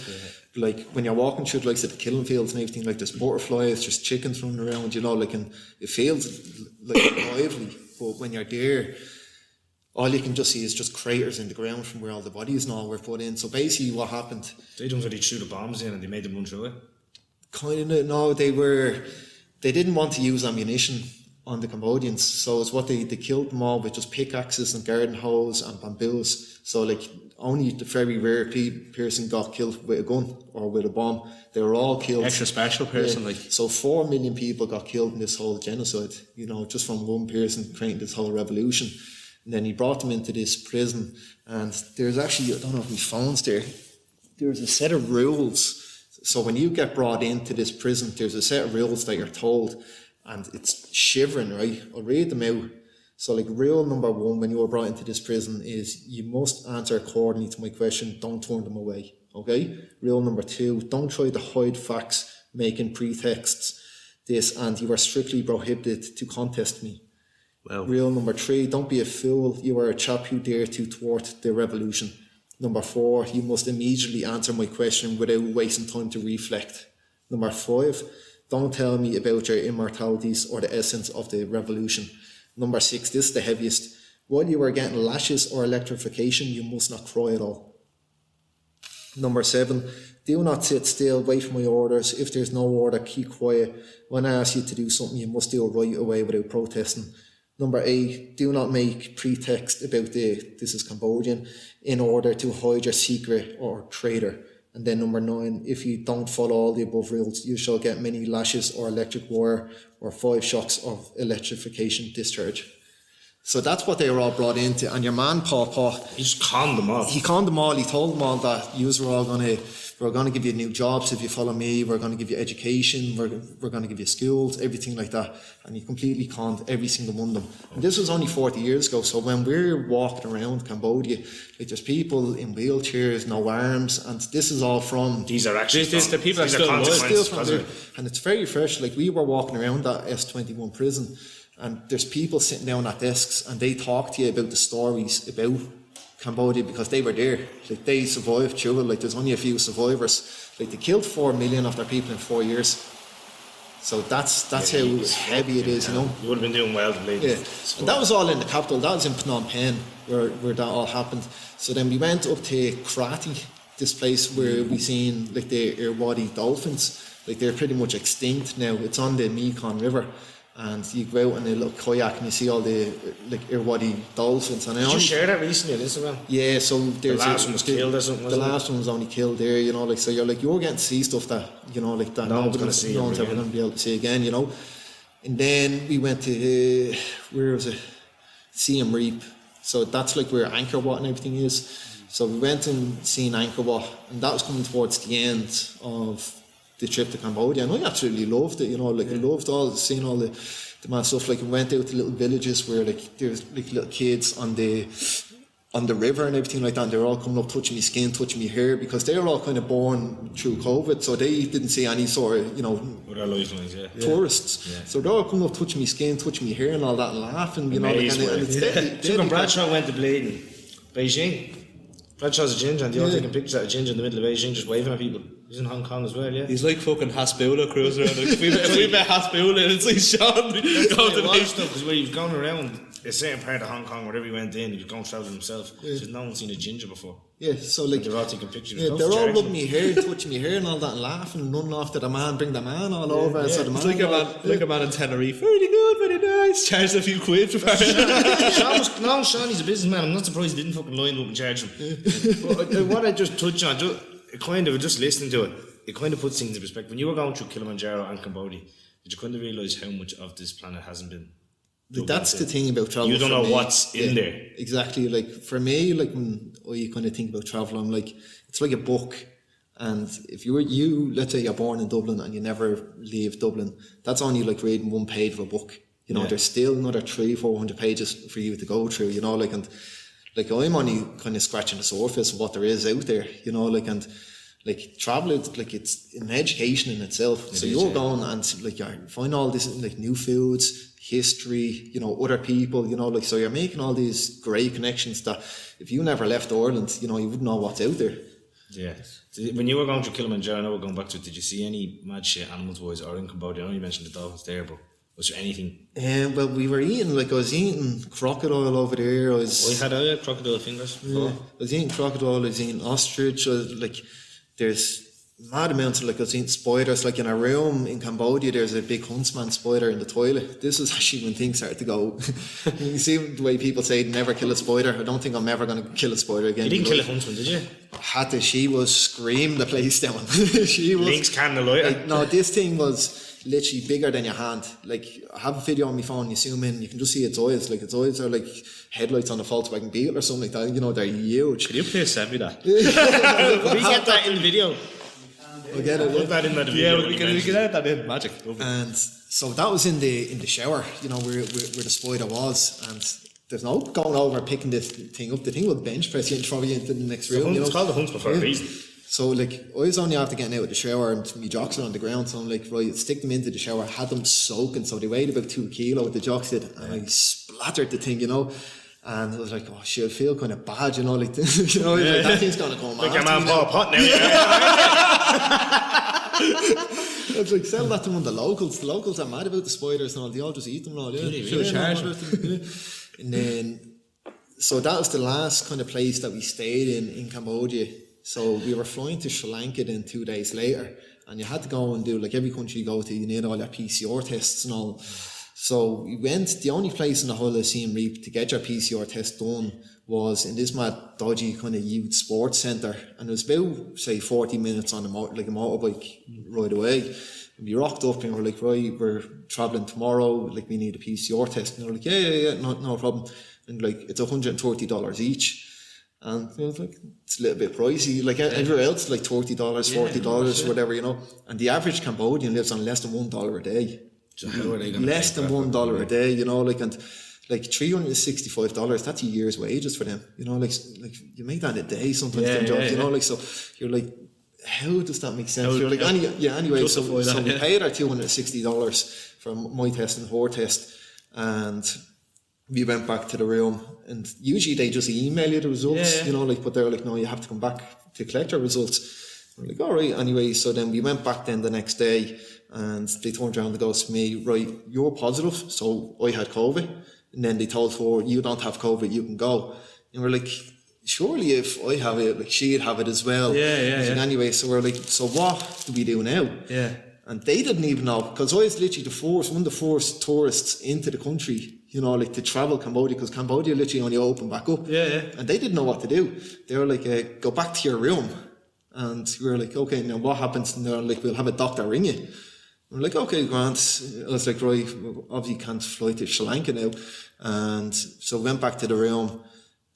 Like when you're walking through like the killing fields and everything, like there's butterflies, there's chickens running around, you know, like, and it feels like lively. But when you're there, all you can just see is just craters in the ground from where all the bodies and all were put in. So basically what happened, They done really threw the bombs in and they made them run through it. kind of, no, they didn't want to use ammunition on the Cambodians, so it's what they killed them all with just pickaxes and garden hose and bamboos. So like only the very rare person got killed with a gun or with a bomb. They were all killed. Extra special person, like. So 4 million people got killed in this whole genocide, you know, just from one person creating this whole revolution. And then he brought them into this prison, and there's actually, I don't know if my phone's there, there's a set of rules. So when you get brought into this prison, there's a set of rules that you're told, and it's shivering, right? I'll read them out. So like rule number 1 when you are brought into this prison is you must answer accordingly to my question, don't turn them away, okay? Rule number 2, don't try to hide facts, making pretexts, this, and you are strictly prohibited to contest me. Well, Rule number 3, don't be a fool, you are a chap who dare to thwart the revolution. Number 4, you must immediately answer my question without wasting time to reflect. Number 5, don't tell me about your immortalities or the essence of the revolution. Number 6, this is the heaviest. While you are getting lashes or electrification, you must not cry at all. Number 7, do not sit still, wait for my orders. If there's no order, keep quiet. When I ask you to do something, you must do it right away without protesting. Number 8, do not make pretext about this is Cambodian in order to hide your secret or traitor. And then number 9, if you don't follow all the above rules, you shall get many lashes or electric wire or 5 shocks of electrification discharge. So that's what they were all brought into. And your man, Pol Pot, He just conned them all. he conned them all. He told them all that we're all we're going to give you new jobs if you follow me. We're going to give you education. We're going to give you schools, everything like that. And he completely conned every single one of them. And this was only 40 years ago. So when we're walking around Cambodia, like there's people in wheelchairs, no arms, and this is all from. These are actually the people these that are still alive. consequences, Still from there. And it's very fresh. Like we were walking around that S21 prison, and there's people sitting down at desks and they talk to you about the stories about Cambodia because they were there. Like they survived through it. Like there's only a few survivors. Like they killed 4 million of their people in 4 years. So that's how heavy it is, you know. You would have been doing well to leave. Yeah, and that was all in the capital. That was in Phnom Penh where that all happened. So then we went up to Krathi, this place where we seen like the Irrawaddy dolphins. Like they're pretty much extinct now. It's on the Mekong River. And you go out in a little kayak and you see all the like Irrawaddy dolphins. And Did you share that recently on Instagram? yeah, so there's The last one was killed or something, The wasn't it? last one was only killed there, you know, like so you're getting to see stuff that, you know, like that No one's gonna see no one's ever ever again. gonna be able to see again, you know. And then we went to where was it? Siem Reap. So that's like where Angkor Wat and everything is. So we went and seen Angkor Wat, and that was coming towards the end of the trip to Cambodia, and I absolutely loved it, you know, like I loved seeing all the mad stuff. Like I went out to little villages where like there's like little kids on the river and everything like that, and they were all coming up touching my skin, touching my hair, because they were all kind of born through COVID, so they didn't see any sort of, you know, tourists. Yeah. So they're all coming up touching my skin, touching my hair and all that, and laughing, you know. Like, and it's deadly. When Bradshaw went to Bleeding, Beijing. Bradshaw's a ginger, and they all taking pictures at a ginger in the middle of Beijing, just waving at people. He's in Hong Kong as well, yeah. He's like fucking Hasbulla cruising around. If we met Hasbulla and it's like Sean going to the beach. Because when he was going around a certain part of Hong Kong, wherever he went in, he was going travelling himself. Yeah. So no one's seen a ginger before. Yeah, so like they're all taking pictures. Yeah, they're all rubbing me hair, touching me hair and all that, and laughing and running after the man, bring the man all over. So the man, it's like a man in Tenerife. Very good, very nice. Charged a few quid for Sean, he's a businessman. I'm not surprised he didn't fucking line up and charge him. But what I just touched on, just listening to it, it kind of puts things in perspective. When you were going through Kilimanjaro and Cambodia, did you kind of realise how much of this planet hasn't been? That's the thing about travel. You don't know what's in there. Exactly. Like for me, like when you kind of think about travel, I'm like, it's like a book. And if let's say you're born in Dublin and you never leave Dublin, that's only like reading one page of a book. You know, there's still another 300-400 pages for you to go through, you know, like, and like I'm only kind of scratching the surface of what there is out there, you know, like, and like travel, it's an education in itself. So you're going and like you find all this like new foods, history, you know, other people, you know, like, so you're making all these great connections that if you never left Ireland, you know, you wouldn't know what's out there. Yeah. When you were going through Kilimanjaro, I know we're going back to it, did you see any mad shit animals wise or in Cambodia? I know you mentioned the dolphins there, but was there anything? Well, we were eating, like I was eating crocodile over there. We had crocodile fingers before. Yeah, I was eating crocodile, I was eating ostrich, like there's mad amounts of, like I was eating spiders, like in a room in Cambodia there's a big huntsman spider in the toilet. This was actually when things started to go. You see the way people say never kill a spider. I don't think I'm ever going to kill a spider again. You didn't kill a huntsman, did you? Had to. She was screaming the place down. She was Lynx candle lighter. Like, no, this thing was literally bigger than your hand. Like, I have a video on my phone, you zoom in, you can just see its eyes. Like, its eyes are like headlights on a Volkswagen Beetle or something like that. You know, they're huge. Can you please send me that? Could we get that in the video? We'll get it. Put that in the video. Yeah, we can edit that in. Magic. And so that was in the shower, you know, where the spider was, and there's no going over and picking this thing up. The thing will bench press you and throw you into the next room. It's called the huntsman for a reason. So like I was only after getting out of the shower and my jocks are on the ground, so I'm like, right, stick them into the shower, had them soaking, so they weighed about 2 kilos, the jocks did, and I splattered the thing, you know. And I was like, oh shit, I feel kind of bad, you know, like, you know, like that thing's gonna come like a man Paul Pot now. I was like, sell that to one of the locals. The locals are mad about the spiders and all, they all just eat them and all. And then, so that was the last kind of place that we stayed in Cambodia. So we were flying to Sri Lanka then 2 days later, and you had to go and do, like every country you go to, you need all your PCR tests and all. So we went, the only place in the whole of Siem Reap to get your PCR test done was in this mad dodgy kind of youth sports centre, and it was about, say, 40 minutes on a motorbike ride away. And we rocked up and we're like, right, we're travelling tomorrow, like we need a PCR test. And they're like, yeah, no problem. And like, it's $130 each. And I was like, it's a little bit pricey. Like everywhere else, like $30, $40, whatever, you know. And the average Cambodian lives on less than $1 a day. So how are they gonna less than $1 a day, you know, like, and like $365, that's a year's wages for them, you know, like you make that a day sometimes, you know, like, so you're like, how does that make sense? You're like, anyway, so we paid our $260 for my test and her test, and we went back to the room, and usually they just email you the results, you know, like, but they're like, no, you have to come back to collect your results. I'm like, all right, anyway, so then we went back then the next day, and they turned around and goes to me, right, you're positive, so I had COVID. And then they told her, you don't have COVID, you can go. And we're like, surely if I have it, like she'd have it as well. Anyway, so we're like, so what do we do now? Yeah. And they didn't even know, because I was literally one of the first tourists into the country, you know, like to travel Cambodia, because Cambodia literally only opened back up. And they didn't know what to do. They were like, go back to your room. And we were like, okay, now what happens? And they're like, we'll have a doctor ring you. I'm like, okay, Grant. I was like, right, obviously can't fly to Sri Lanka now. And so went back to the room,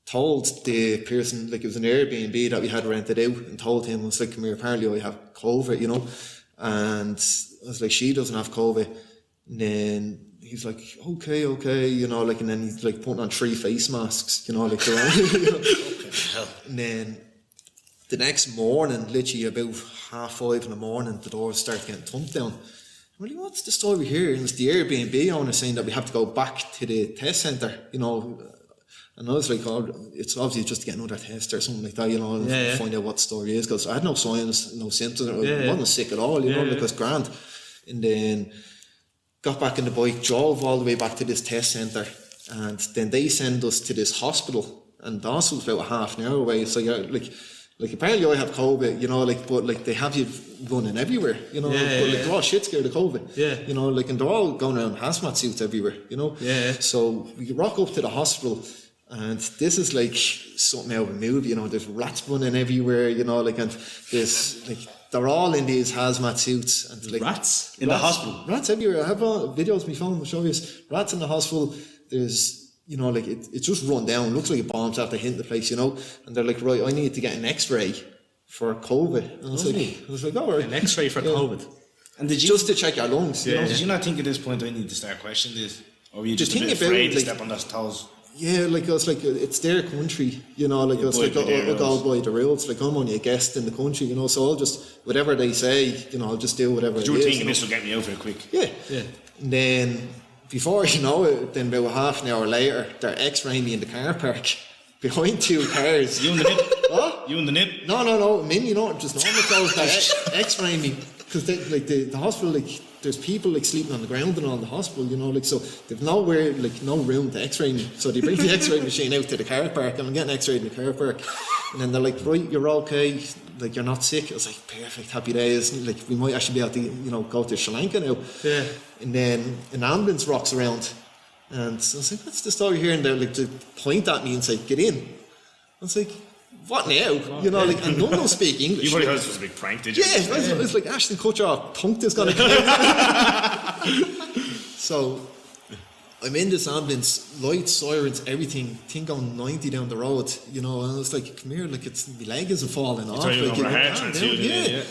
told the person, like it was an Airbnb that we had rented out, and told him, I was like, come here, apparently I have COVID, you know. And I was like, she doesn't have COVID. And then he's like, okay, you know, like, and then he's like putting on 3 face masks, you know, like, you know. And then the next morning, literally about 5:30 in the morning, the doors start getting thumped down. I'm like, what's the story here? And it's the Airbnb owner saying that we have to go back to the test centre, you know. And I was like, oh, it's obviously just to get another test or something like that, you know, and find out what the story is. Because I had no signs, no symptoms, I wasn't sick at all, you know, because grand. And then got back in the bike, drove all the way back to this test centre, and then they send us to this hospital, and the hospital's about half an hour away. So you're like apparently I have COVID, you know, like, but like they have you running everywhere, you know, but like they're all shit scared of COVID, you know, like, and they're all going around hazmat suits everywhere, you know. So we rock up to the hospital, and this is like something out of a movie, you know. There's rats running everywhere, you know, like, and there's like, they're all in these hazmat suits, and like Rats in the hospital. Rats everywhere. I have videos on my phone. I'll show you. Rats in the hospital. There's, you know, like it's just run down. Looks like a bomb's after hitting the place, you know. And they're like, right, I need to get an X-ray for COVID. And I was like, all right, an X-ray for COVID. And did you just to check your lungs? You know? Did you not think at this point I need to start questioning this, or were you just a bit afraid to step on those toes? Yeah, like I was like, it's their country, you know, like I was like, I'll go by the rules, like I'm only a guest in the country, you know, so I'll just, whatever they say, you know, I'll just do whatever it is. You were thinking this will get me out very quick. Yeah. And then, before you know it, then about half an hour later, they're X-raying me in the car park, behind 2 cars. You and the nip? What? You and the nip? No, I mean, you know, just normal clothes, they're X-raying me, because like the hospital, like, there's people like sleeping on the ground and all in the hospital, you know, like, so they've nowhere, like, no room to X-ray me. So they bring the X-ray machine out to the car park, and I'm getting X-rayed in the car park. And then they're like, right, you're okay, like, you're not sick. I was like, perfect, happy days. And, like, we might actually be able to, you know, go to Sri Lanka now. And then an ambulance rocks around, and I was like, what's the story here? And they're like, to point at me and say, get in. I was like, what now? You know, like, and no one will speak English. You probably thought this was a big prank, did you? Yeah, I was like, Ashton Kutcher punked is going to come out. So I'm in this ambulance, lights, sirens, everything, thing going 90 down the road, you know, and I was like, come here, like, it's, my leg isn't falling off. Like, yeah.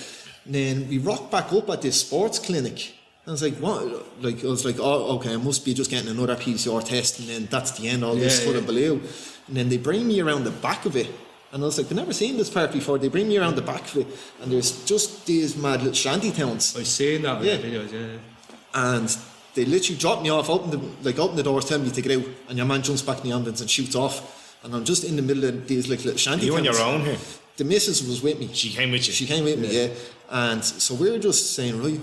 And then we rocked back up at this sports clinic. I was like, what? Like, I was like, oh, okay, I must be just getting another PCR test, and then that's the end, all this sort of below. And then they bring me around the back of it. And I was like, I've never seen this part before. They bring me around the back of it, and there's just these mad little shanty towns. I've seen that in the videos, And they literally drop me off, open the doors, tell me to get out, and your man jumps back in the ambulance and shoots off. And I'm just in the middle of these like little shanty towns. You on your own here? The missus was with me. She came with you? She came with me, yeah. And so we were just saying, right,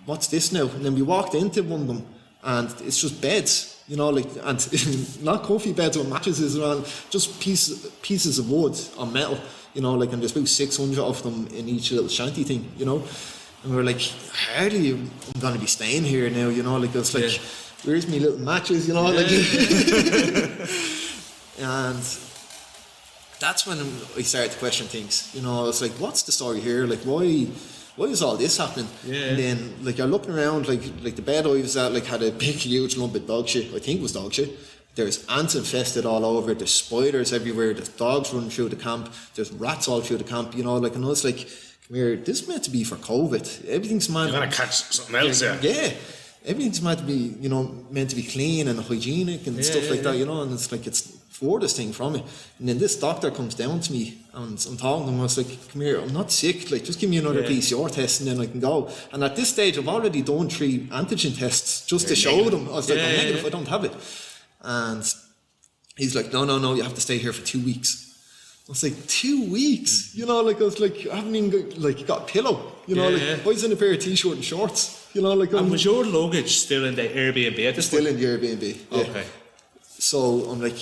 what's this now? And then we walked into one of them, and it's just beds. You know, like, and not comfy beds with mattresses around, just pieces of wood on metal, you know, like, and there's about 600 of them in each little shanty thing, you know. And we were like, hardly I'm going to be staying here now, you know, like, it's like, where's my little mattress, you know, like. And that's when I started to question things, you know. I was like, what's the story here? Like, why is all this happening? And then, like, you're looking around, like the bed I was at, like, had a big, huge lump of dog shit. I think it was dog shit. There's ants infested all over. There's spiders everywhere. There's dogs running through the camp. There's rats all through the camp, you know. Like, and I was like, come here, this is meant to be for COVID. Everything's meant. You're gonna catch something else there. Yeah. Everything's meant to be, you know, meant to be clean and hygienic and stuff like that, you know. And it's like, it's the furthest thing from it. And then this doctor comes down to me, and I'm talking to him. I was like, come here, I'm not sick. Like, just give me another PCR test, and then I can go. And at this stage, I've already done 3 antigen tests just to show them. I was like, I'm negative, I don't have it. And he's like, no, you have to stay here for 2 weeks. I was like, 2 weeks? You know, like, I was like, I haven't even got a pillow. You know, like, I was in a pair of t-shirt and shorts. You know, like, and was your luggage still in the Airbnb at this point? Still in the Airbnb, yeah. Okay. So I'm like,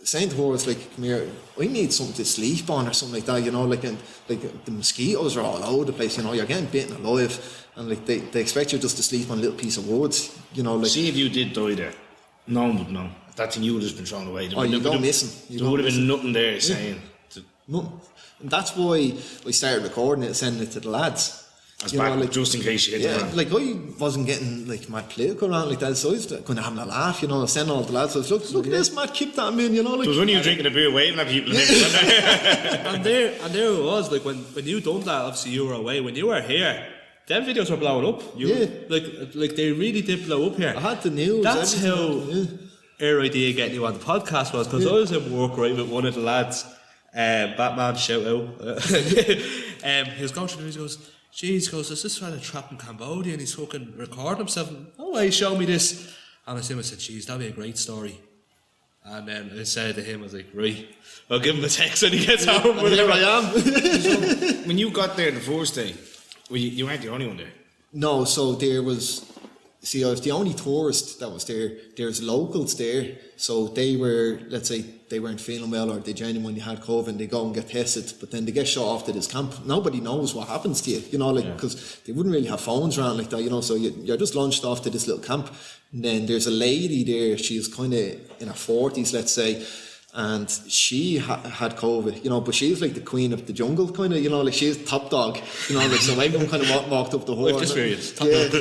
saying to her, it's like, come here, I need something to sleep on or something like that, you know, like, and like the mosquitoes are all over the place, you know, you're getting bitten alive, and like they expect you just to sleep on a little piece of wood, you know, like. See, if you did die there, no one would know. That thing you would have just been thrown away. You go missing. There would have been nothing there saying. Nothing. And that's why I started recording it and sending it to the lads. As back, like, just in case you hit the ground. Like, I wasn't getting like mad political around like that, so I was kind of having a laugh, you know. I was sending all the lads, I was look at this mad keep that man, you know. Like, it was when you were drinking a beer waving at people. and there it was, like, when you done that, obviously you were away. When you were here, them videos were blowing up. Like they really did blow up here. I had the news. That's how our idea getting you on the podcast was, because I was at work with one of the lads, Batman, shout out. He was going through the news, he goes, geez, there's this fella trapped in Cambodia and he's fucking recording himself. He showed me this. And I said, geez, that'd be a great story. And then I said to him, I was like, right, I'll give him a text when he gets home. And here I am. So, when you got there the first day, you weren't the only one there? No, so there was... See, I was the only tourist that was there. There's locals there, so they were, let's say, they weren't feeling well or they genuinely had COVID and they go and get tested, but then they get shot off to this camp. Nobody knows what happens to you, because they wouldn't really have phones around like that, so you're just launched off to this little camp. And then there's a lady there, she's kind of in her 40s, let's say, and she had COVID, but she's like the queen of the jungle, kind of, like she's top dog, so everyone kind of walked up to her. Life experience, top dog.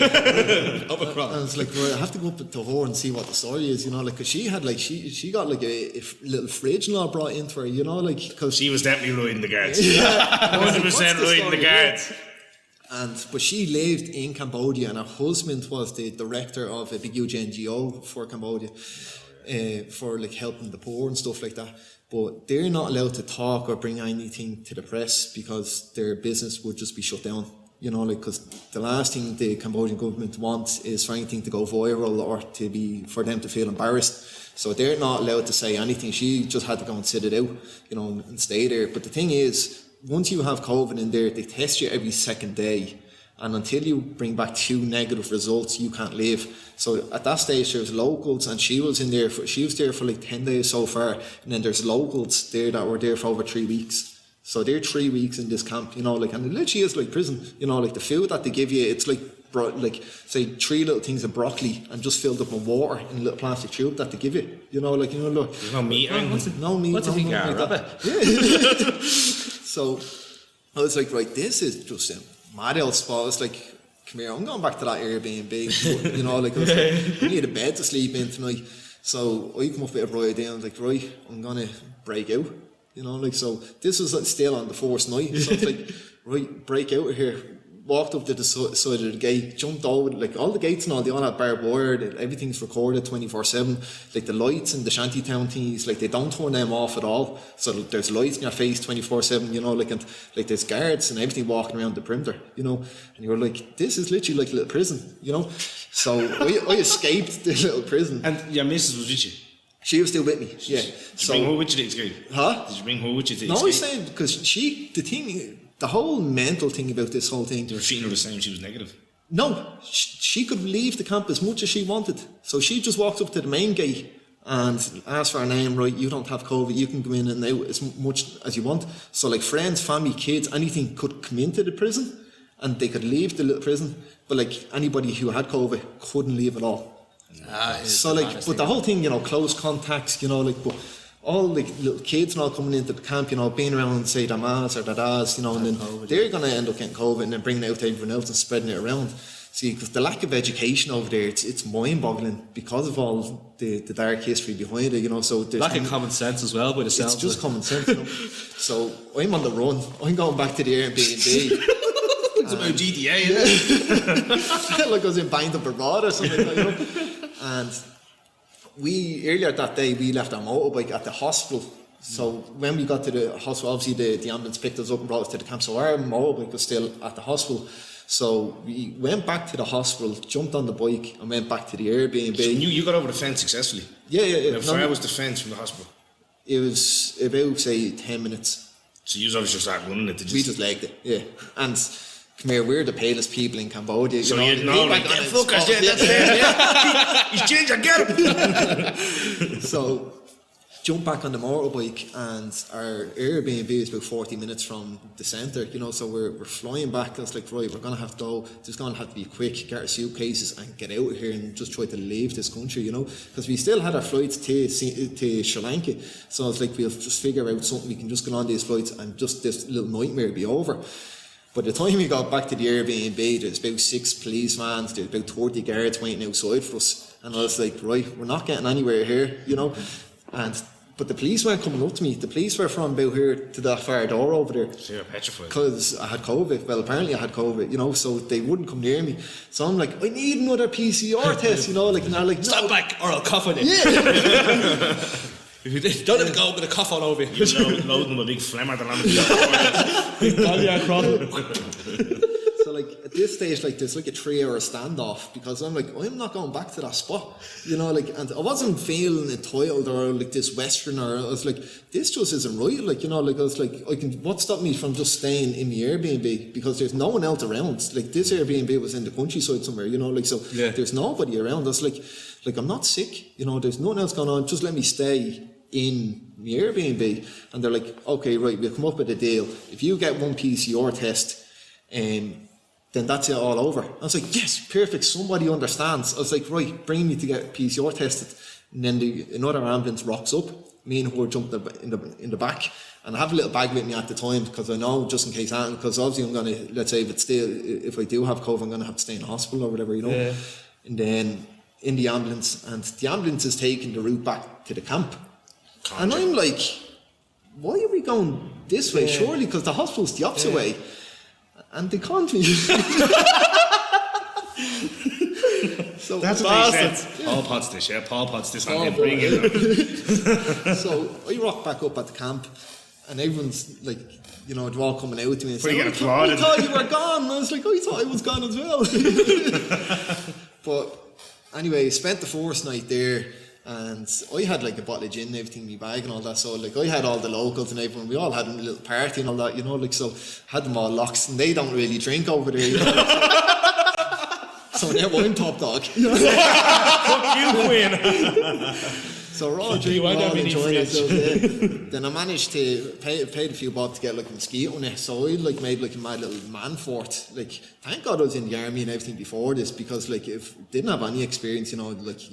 Up across. And it's like, right, I have to go up to her and see what the story is, because she had she got like a little fridge and all brought into her, because she was definitely riding the guards. 100% riding the guards. But she lived in Cambodia, and her husband was the director of a big huge NGO for Cambodia. For like helping the poor and stuff like that, but they're not allowed to talk or bring anything to the press because their business would just be shut down. Because the last thing the Cambodian government wants is for anything to go viral or for them to feel embarrassed. So they're not allowed to say anything. She just had to go and sit it out, and stay there. But the thing is, once you have COVID in there, they test you every second day. And until you bring back 2 negative results, you can't leave. So at that stage, there's locals, and she was there for like 10 days so far. And then there's locals there that were there for over 3 weeks. So they're 3 weeks in this camp, and it literally is like prison. Like the food that they give you, it's like say 3 little things of broccoli and just filled up with water in a little plastic tube that they give you. Look. There's no meat or anything. No meat. What's a thing, rabbit? Yeah. So I was like, right, this is just mad old spot. It's like, come here, I'm going back to that Airbnb. I was like, I need a bed to sleep in tonight. So I come up with a bright idea. I was like, right, I'm gonna break out. So this was still on the first night. So it's like, right, break out of here. Walked up to the side of the gate, jumped over, like all the gates and all, they all have barbed wire, everything's recorded 24/7. Like the lights in the shantytown things, like they don't turn them off at all. So there's lights in your face 24/7, and like there's guards and everything walking around the perimeter, and you're like, this is literally like a little prison, So I escaped the little prison. And your missus was with you? She was still with me, yeah. Did you bring her with you to escape? Huh? Did you bring her with you to escape? No, I said, because the whole mental thing about this whole thing. They were treating her the same, she was negative. No, she could leave the camp as much as she wanted. So she just walked up to the main gate and asked for her name, right, you don't have COVID, you can go in and out as much as you want. So like friends, family, kids, anything could come into the prison and they could leave the little prison. But like anybody who had COVID couldn't leave at all. So like, but the whole thing, close contacts, but all like little kids and all coming into the camp, being around, say, their mas or their dads, and then they're going to end up getting COVID and then bringing it out to everyone else and spreading it around. See, because the lack of education over there, it's mind-boggling because of all the dark history behind it, so there's lack of common sense as well, by the sounds. It's just common sense, So I'm on the run. I'm going back to the Airbnb. It's about GTA, isn't it? Like I was in Bind Up Abroad or something, And earlier that day, we left our motorbike at the hospital. So when we got to the hospital, obviously the ambulance picked us up and brought us to the camp. So our motorbike was still at the hospital. So we went back to the hospital, jumped on the bike and went back to the Airbnb. So you got over the fence successfully? Yeah. How far was the fence from the hospital? It was about, say, 10 minutes. So you obviously just started running it, did you? We just legged it, yeah. And come here, we're the palest people in Cambodia. So you know, like, fuck us, yeah, that's it, yeah. He's changed, I get him. So, jump back on the motorbike, and our Airbnb is about 40 minutes from the centre, so we're flying back. I was like, right, we're going to have to go, just going to have to be quick, get our suitcases and get out of here and just try to leave this country, because we still had our flights to Sri Lanka. So I was like, we'll just figure out something, we can just go on these flights and just this little nightmare will be over. By the time we got back to the Airbnb, there's about 6 police vans, there's about 30 guards waiting outside for us. And I was like, right, we're not getting anywhere here, And But the police weren't coming up to me. The police were from about here to that far door over there. So you're petrified. Because I had COVID. Well, apparently I had COVID, you know, so they wouldn't come near me. So I'm like, I need another PCR test, you know, like, and they're like, Stand back or I'll cough on you. yeah. If you don't even go, I'm going to cough all over you. You load them a big flammer to So like at this stage, like there's like a 3-hour standoff because I'm like, I'm not going back to that spot, you know, like, and I wasn't feeling entitled or like this Westerner. I was like, this just isn't right, like, you know, like I was like, what stopped me from just staying in the Airbnb, because there's no one else around. Like this Airbnb was in the countryside somewhere, you know, like, so there's nobody around. I was like I'm not sick, you know, there's nothing else going on, just let me stay in the Airbnb. And they're like, okay, right, we'll come up with a deal. If you get one PCR test, then that's it all over. I was like, yes, perfect, somebody understands. I was like, right, bring me to get PCR tested. And then another ambulance rocks up, me and her jumped in the back, and I have a little bag with me at the time because I know just in case, because obviously I'm going to, let's say if I do have COVID, I'm going to have to stay in the hospital or whatever, you know. Yeah. And then in the ambulance, and the ambulance is taking the route back to the camp. And I'm like, why are we going this way? Surely, because the hospital's the opposite way. And they can't be. So that's what they said. Paul Potts this, Paul Potts this, and then bring it. So I rock back up at the camp, and everyone's like, you know, they're all coming out to me and saying, I thought you were gone. And I was like, I thought I was gone as well. But anyway, spent the first night there. And I had like a bottle of gin and everything in my bag and all that, so like I had all the locals and everyone, we all had a little party and all that, you know, like, so had them all locked, and they don't really drink over there, you know, so now I'm top dog. Fuck you, Queen. So we're all drinking, we're all enjoying ourselves, Then I managed to paid a few bob to get like a mosquito net, so I like made like a mad little man fort. Like, thank God I was in the army and everything before this, because like if I didn't have any experience, you know, like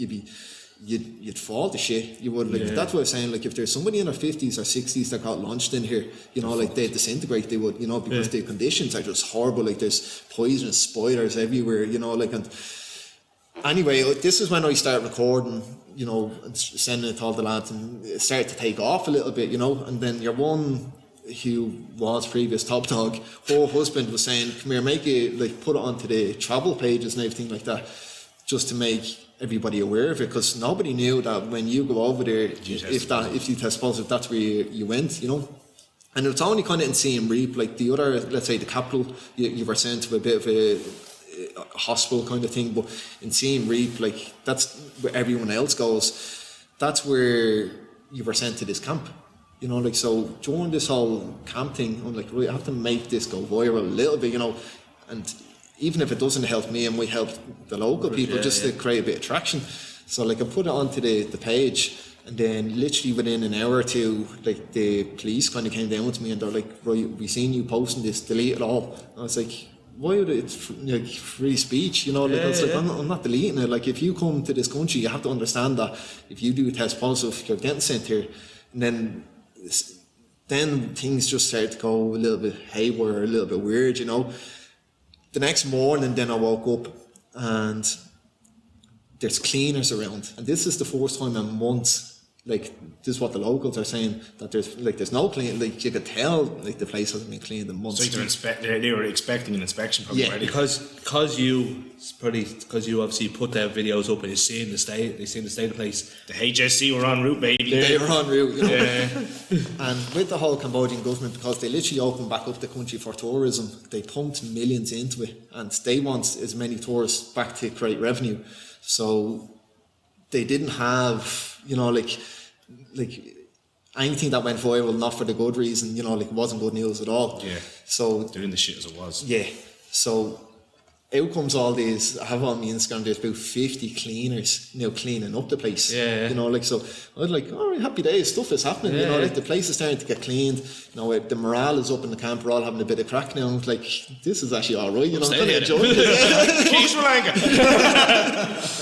you'd fall to shit. You would, like, that's what I was saying, like if there's somebody in their 50s or 60s that got launched in here, you know, like they'd disintegrate, they would, you know, because the conditions are just horrible. Like there's poisonous spiders everywhere, you know, like, and anyway, this is when I started recording, you know, and sending it to all the lads, and it started to take off a little bit, you know. And then your one who was previous top dog, her husband was saying, come here, make it, like, put it onto the travel pages and everything like that, just to make everybody aware of it, because nobody knew that when you go over there, if you test positive, that's where you went, you know. And it's only kind of in Siem Reap, like the other, let's say the capital, you were sent to a bit of a hospital kind of thing, but in Siem Reap, like that's where everyone else goes. That's where you were sent to this camp, you know. Like, so during this whole camp thing, I'm like, right, I have to make this go viral a little bit, you know. And even if it doesn't help me, and we help the local people, just to create a bit of traction. So like I put it onto the page, and then literally within an hour or two, like the police kind of came down to me and they're like, right, we seen you posting this, delete it all. And I was like, why would it's like free speech, you know? Like, I was like, I'm not deleting it. Like, if you come to this country, you have to understand that if you do test positive, you're getting sent here. And then things just started to go a little bit haywire, a little bit weird, you know. The next morning, then I woke up and there's cleaners around, and this is the first time in months. Like, this is what the locals are saying, that there's no clean. Like, you could tell, like, the place hasn't been cleaned in months. So they were expecting an inspection, probably. Yeah, because you obviously put their videos up and you've seen the state of the place. The HSC were en route, baby. They were en route, you know. And with the whole Cambodian government, because they literally opened back up the country for tourism, they pumped millions into it, and they want as many tourists back to create revenue. So they didn't have, you know, like anything that went viral, not for the good reason, you know, like it wasn't good news at all. Yeah. So doing the shit as it was. Yeah. So out comes all these, I have on my Instagram, there's about 50 cleaners, you know, cleaning up the place. Yeah. You know, like, so I was like, all right, happy days, stuff is happening, you know, like the place is starting to get cleaned, you know, the morale is up in the camp, we're all having a bit of crack now. I was like, this is actually all right, you know, I'm kind of enjoying it.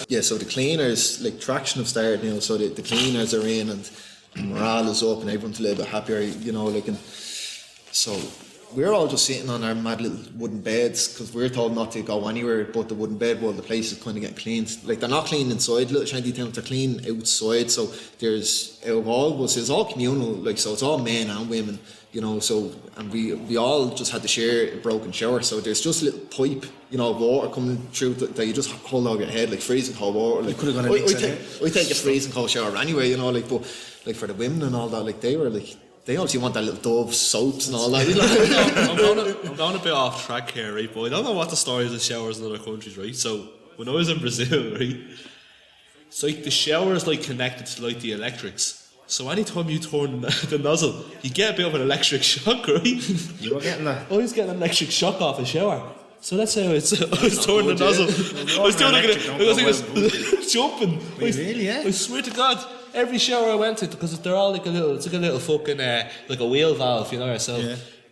Yeah, so the cleaners, like, traction have started now, so the cleaners are in and the morale is up and everyone's a little bit happier, you know, like, and so we're all just sitting on our mad little wooden beds because we're told not to go anywhere but the wooden bed while the place is kind of getting cleaned. Like, they're not clean inside little shanty towns, they're clean outside. So there's, out of all of us, it's all communal, like, so it's all men and women, you know, so, and we all just had to share a broken shower. So there's just a little pipe, you know, of water coming through that you just hold over your head, like freezing cold water. Like, could have gone a I take a freezing cold shower anyway, you know, like, but like for the women and all that, like, they were like, they obviously want that little Dove soaps and all that. I'm going a bit off track here, right? But I don't know what the story is of showers in other countries, right? So when I was in Brazil, right, it's like the shower is like connected to like the electrics. So anytime you turn the nozzle, you get a bit of an electric shock, right? You were getting that? I was getting an electric shock off a shower. So that's how it's. I was turning the nozzle. I was doing like jumping. Really, yeah? I swear to God. Every shower I went to, because they're all like it's like a little fucking, like a wheel valve, you know yourself,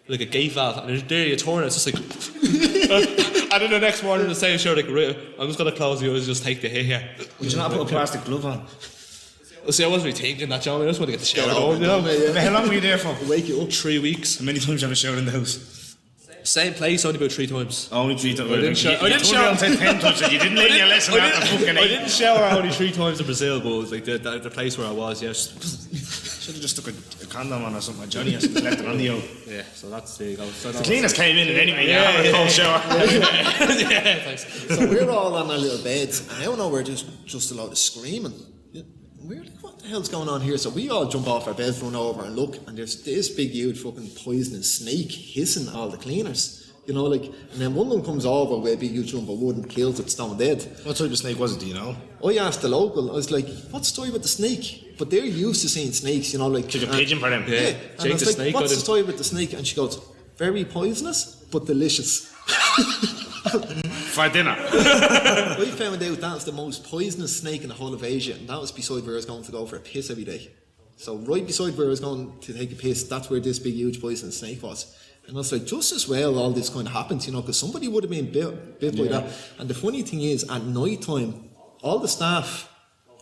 like a gate valve, and there you turn it, it's just like, and then the next morning the same shower, like, I'm just going to close the eyes and just take the hit here. Would you not put a plastic glove on? Well, see, I wasn't really thinking that, John, I just want to get the shower on, you know. How long were you there for? Wake you up. 3 weeks. How many times have you showered in the house? Same place, only about 3 times. Only 3 times. I didn't shower. 10 times, and you didn't learn your lesson after fucking 8. I didn't shower only 3 times in Brazil, but it was like the place where I was, yes. Should have just stuck a condom on or something, like Johnny, or something, left it on the old. Yeah, so that's there you go. So The cleaners came in and anyway, having a cold shower. yeah, thanks. So we're all on our little beds, and I don't know, we're just a lot of screaming. We're like, what the hell's going on here? So we all jump off our beds, run over and look, and there's this big, huge fucking poisonous snake hissing all the cleaners. You know, like, and then one of them comes over with a big huge lump of wood and kills it stone dead. What type of snake was it, do you know? I asked the local, I was like, what's the story with the snake? But they're used to seeing snakes, you know, like... Took a pigeon for them. Yeah. And I Jake was the like, snake, what's the story with the snake? And she goes, very poisonous, but delicious. For dinner. I found out that's the most poisonous snake in the whole of Asia, and that was beside where I was going to go for a piss every day. So right beside where I was going to take a piss, that's where this big, huge poisonous snake was. And I was like, just as well all this kind of happens, you know, because somebody would have been bit by that. And the funny thing is, at night time, all the staff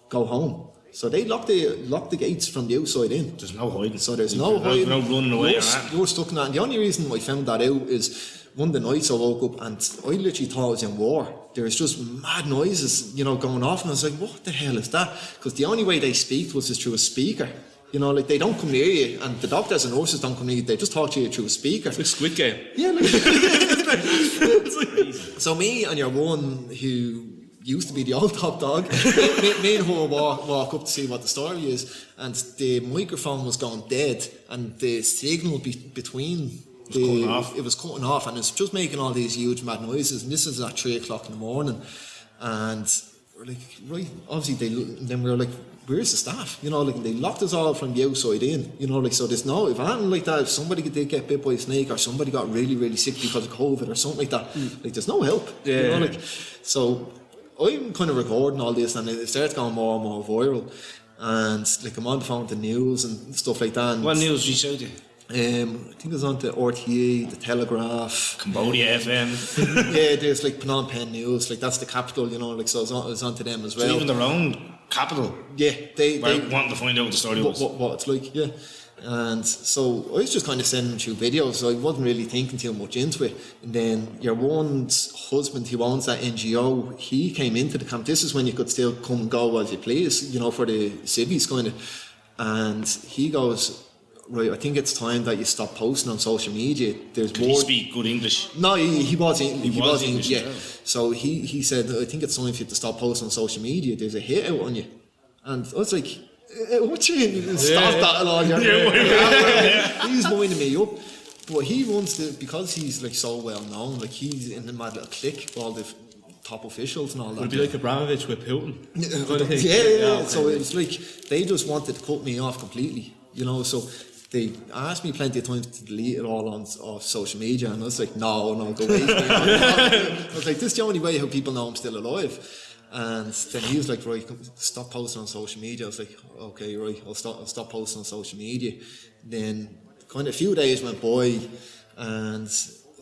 go home. So they lock the gates from the outside in. There's no hiding. So there's no hiding. No running away or that. You're stuck in that. And the only reason I found that out is one of the nights I woke up and I literally thought I was in war. There was just mad noises, you know, going off. And I was like, what the hell is that? Because the only way they speak was through a speaker. You know, like, they don't come near you, and the doctors and nurses don't come near you, they just talk to you through a speaker. It's like Squid Game. Yeah, like, so me and your one who used to be the old top dog, me and her walk up to see what the story is, and the microphone was going dead, and the signal between it was cutting off, and it's just making all these huge mad noises, and this is at 3 o'clock in the morning, and we're like, right, obviously then we were like, where's the staff? You know, like, they locked us all from the outside in, you know, like, so there's no, if anything like that, if somebody did get bit by a snake or somebody got really, really sick because of COVID or something like that, like, there's no help. Yeah. You know, like, so I'm kind of recording all this and it starts going more and more viral, and like, I'm on the phone with the news and stuff like that. And, What news did you show you? I think it was on the RTA, the Telegraph, Cambodia FM. yeah, there's like Phnom Penh News, like, that's the capital, you know, like, so it was on to them as well. So even their own capital. Yeah, they wanting to find out what the story was. What it's like, yeah. And so I was just kind of sending through videos, so I wasn't really thinking too much into it. And then your one's husband, who owns that NGO, he came into the camp. This is when you could still come and go as you please, you know, for the civvies kind of. And he goes, right, I think it's time that you stop posting on social media. There's Could he speak good English? No, he was English, yeah. yeah. So he said, I think it's time for you to stop posting on social media. There's a hit out on you. And I was like, what you stop that at all? He's winding me up. But he wants to, because he's like so well known, like, he's in the mad little clique with all the top officials and all that. Would it be like Abramovich with Putin? Yeah. So it was like, they just wanted to cut me off completely, you know, so they asked me plenty of times to delete it all off social media, and I was like, no, go away. I was like, this is the only way how people know I'm still alive. And then he was like, right, stop posting on social media. I was like, okay, right, I'll stop posting on social media. Then kind of a few days went by, and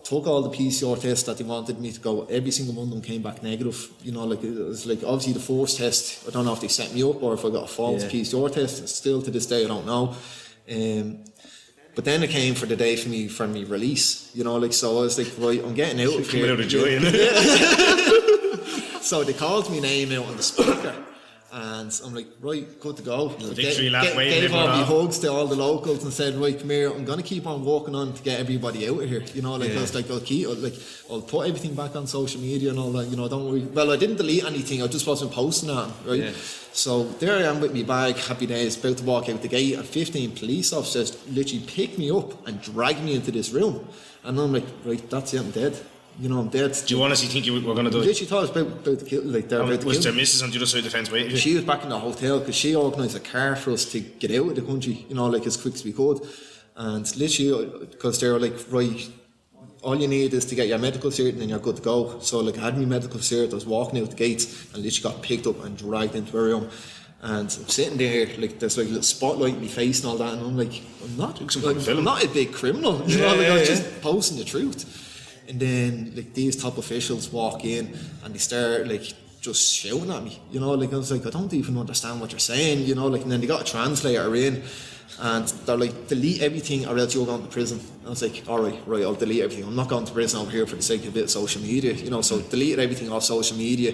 took all the PCR tests that they wanted me to go. Every single one of them came back negative. You know, like, it was like, obviously the first test, I don't know if they set me up or if I got a false PCR test. Still to this day, I don't know. But then it came for the day for me release, you know, like, so I was like, right, I'm getting out of Coming here. out of joy, innit? So they called me name out on the speaker, and I'm like, right, good to go. Victory lap waving gave all everyone my off. hugs to all the locals and said, right, come here, I'm gonna keep on walking on to get everybody out of here. You know, like I was like, I'll put everything back on social media and all that. You know, don't worry. Well, I didn't delete anything. I just wasn't posting that, right? Yeah. So there I am with my bag, happy days, about to walk out the gate, and 15 police officers literally picked me up and dragged me into this room, and I'm like, right, that's it, I'm dead. You know, I'm dead. Do you honestly think you were going to do I it? literally thought I was about to kill, like, they're about to Was kill their me. missus on the other side of the fence waiting? She was back in the hotel because she organised a car for us to get out of the country, you know, like as quick as we could. And literally, because they were like, right, all you need is to get your medical cert and then you're good to go. So like I had my medical cert, I was walking out the gates and literally got picked up and dragged into a room. And I'm sitting there, like there's like a little spotlight in my face and all that, and I'm like, I'm not a big criminal, you know, like I was just posting the truth. And then like these top officials walk in and they start like just shouting at me, you know, like I was like, I don't even understand what you're saying, you know, like, and then they got a translator in and they're like, delete everything or else you're going to prison. I was like, all right, I'll delete everything. I'm not going to prison over here for the sake of a bit of social media, you know, so deleted everything off social media.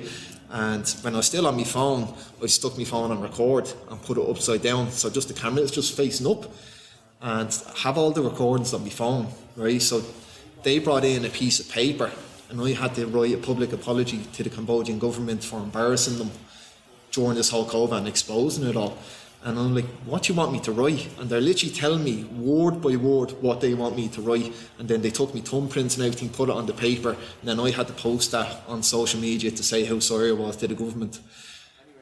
And when I was still on my phone, I stuck my phone on record and put it upside down, so just the camera is just facing up, and have all the recordings on my phone, right? So they brought in a piece of paper and I had to write a public apology to the Cambodian government for embarrassing them during this whole COVID and exposing it all. And I'm like, what do you want me to write? And they're literally telling me word by word what they want me to write. And then they took me thumbprints and everything, put it on the paper, and then I had to post that on social media to say how sorry I was to the government.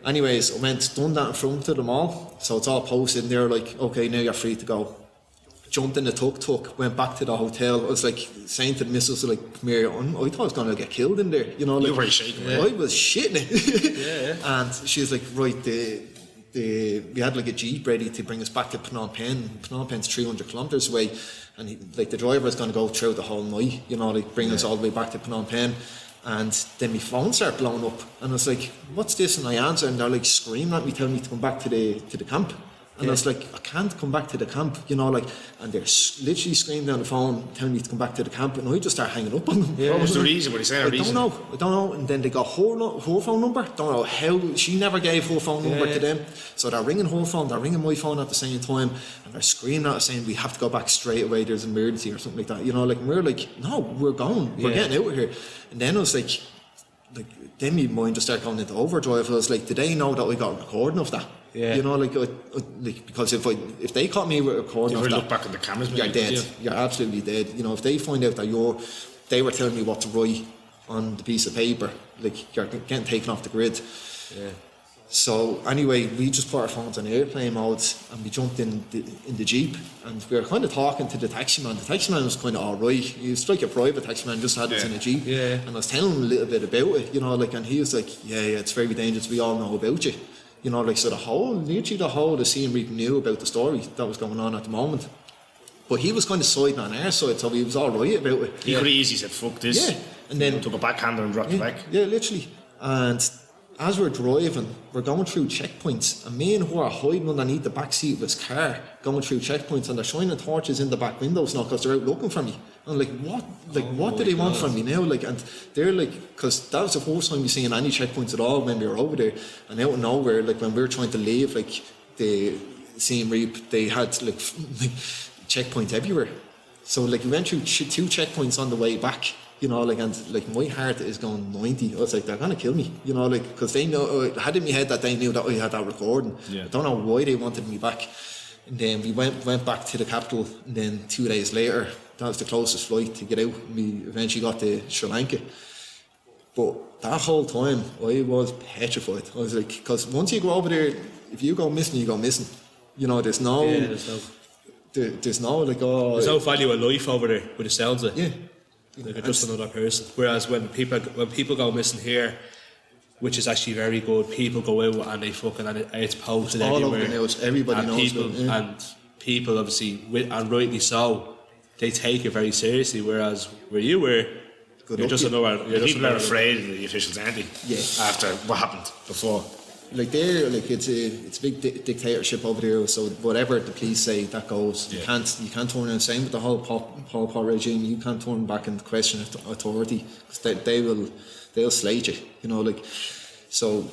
Anyways, I done that in front of them all, so it's all posted and they're like, okay, now you're free to go. Jumped in the tuk-tuk, went back to the hotel. I was like saying to the missus, like, come here, I thought I was going to get killed in there, you know. Like, you were shaking. I was shitting it. And she was like, right, we had like a jeep ready to bring us back to Phnom Penh. Phnom Penh's 300 kilometres away, and the driver was going to go through the whole night, you know, like bring us all the way back to Phnom Penh. And then my phone started blowing up, and I was like, what's this? And I answer, and they're like screaming at me, telling me to come back to the camp. And I was like, I can't come back to the camp, you know, like, and they're literally screaming down the phone, telling me to come back to the camp, and I just start hanging up on them. Yeah. What was the reason? What did he say? I don't know. And then they got her phone number. Don't know how. She never gave her phone number to them. So they're ringing her phone, they're ringing my phone at the same time, and they're screaming at us saying, we have to go back straight away, there's an emergency or something like that. You know, like, and we're like, no, we're going. We're getting out of here. And then I was like, then my mind just started going into overdrive. I was like, did they know that we got a recording of that? Yeah. You know, like because if they caught me with a recording of that, look back at the cameras, you're dead. Yeah. You're absolutely dead. You know, if they find out that they were telling me what to write on the piece of paper, like, you're getting taken off the grid. Yeah. So anyway, we just put our phones on airplane mode and we jumped in the jeep, and we were kind of talking to the taxi man. The taxi man was kind of alright. He was like a private taxi man, just had us in a jeep. Yeah. And I was telling him a little bit about it, you know, like, and he was like, yeah, it's very dangerous. We all know about you. You know, like, so the whole of Siem Reap knew about the story that was going on at the moment. But he was kind of siding on our side, so he was alright about it. He could have easily said, fuck this. Yeah. And then took a backhander and dropped it back. Yeah, literally. And as we're driving, we're going through checkpoints, and me and her are hiding underneath the back seat of his car, going through checkpoints, and they're shining torches in the back windows now because they're out looking for me. I'm like, what? Like, what do they want from me now? Like, and they're like, because that was the first time we seen any checkpoints at all when we were over there. And out of nowhere, like when we were trying to leave, like the Siem Reap, they had like checkpoints everywhere. So like we went through two checkpoints on the way back. You know, like, and like my heart is going 90. I was like, they're gonna kill me. You know, like, because they know, I had in my head that they knew that I had that recording. Yeah. I don't know why they wanted me back. And then we went back to the capital, and then 2 days later, that was the closest flight to get out. We eventually got to Sri Lanka. But that whole time, I was petrified. I was like, because once you go over there, if you go missing, you go missing. You know, there's no like, oh, there's no value of life over there with the sounds of it. Yeah. Like, you're just another person. Whereas when people go missing here, which is actually very good, people go out and they fucking, and it's posted all everywhere. Over the news, everybody knows people, about it. Yeah. And people obviously, and rightly so, they take it very seriously. Whereas where you were, you're just another. People are afraid of the officials, aren't they? Yeah. After what happened before. like there, like it's a big dictatorship over there. So whatever the police say, that goes. Yeah. You can't turn in. Same with the whole Pol Pot regime. You can't turn back and question authority, because they'll slate you. You know, like, so.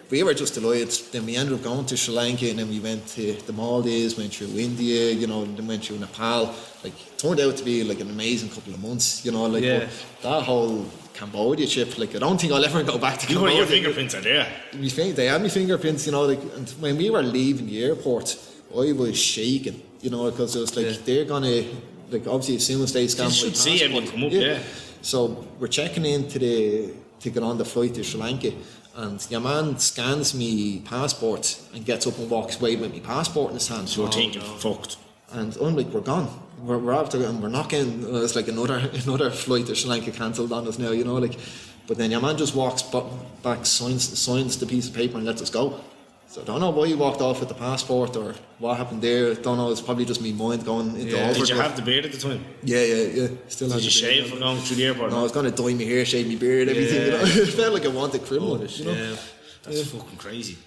We were just delighted. Then we ended up going to Sri Lanka, and then we went to the Maldives, went through India, you know, and then went through Nepal. Like, it turned out to be like an amazing couple of months, you know, like, Yeah. but that whole Cambodia trip, like, I don't think I'll ever go back to Cambodia. Your fingerprints are there. They had my fingerprints, you know, like, and when we were leaving the airport, I was shaking, you know, because it was like, they're gonna, like, obviously as soon as they scan my should see passport, everything come up, yeah. So we're checking in to get on the flight to Sri Lanka, and your man scans me passport and gets up and walks away with my passport in his hand. So you're thinking, fucked. And I'm like, we're gone. We're after, and we're not getting. It's like another flight to Sri Lanka cancelled on us now, you know, like. But then your man just walks back, signs the piece of paper, and lets us go. So I don't know why he walked off with the passport or what happened there. Don't know. It's probably just me mind going into overdrive. Did you have the beard at the time? Yeah. Still had Did you the beard. shave for going through the airport? No, I was going to dye my hair, shave my beard, everything. You know? It felt like a wanted criminal. You know? Yeah. That's fucking crazy.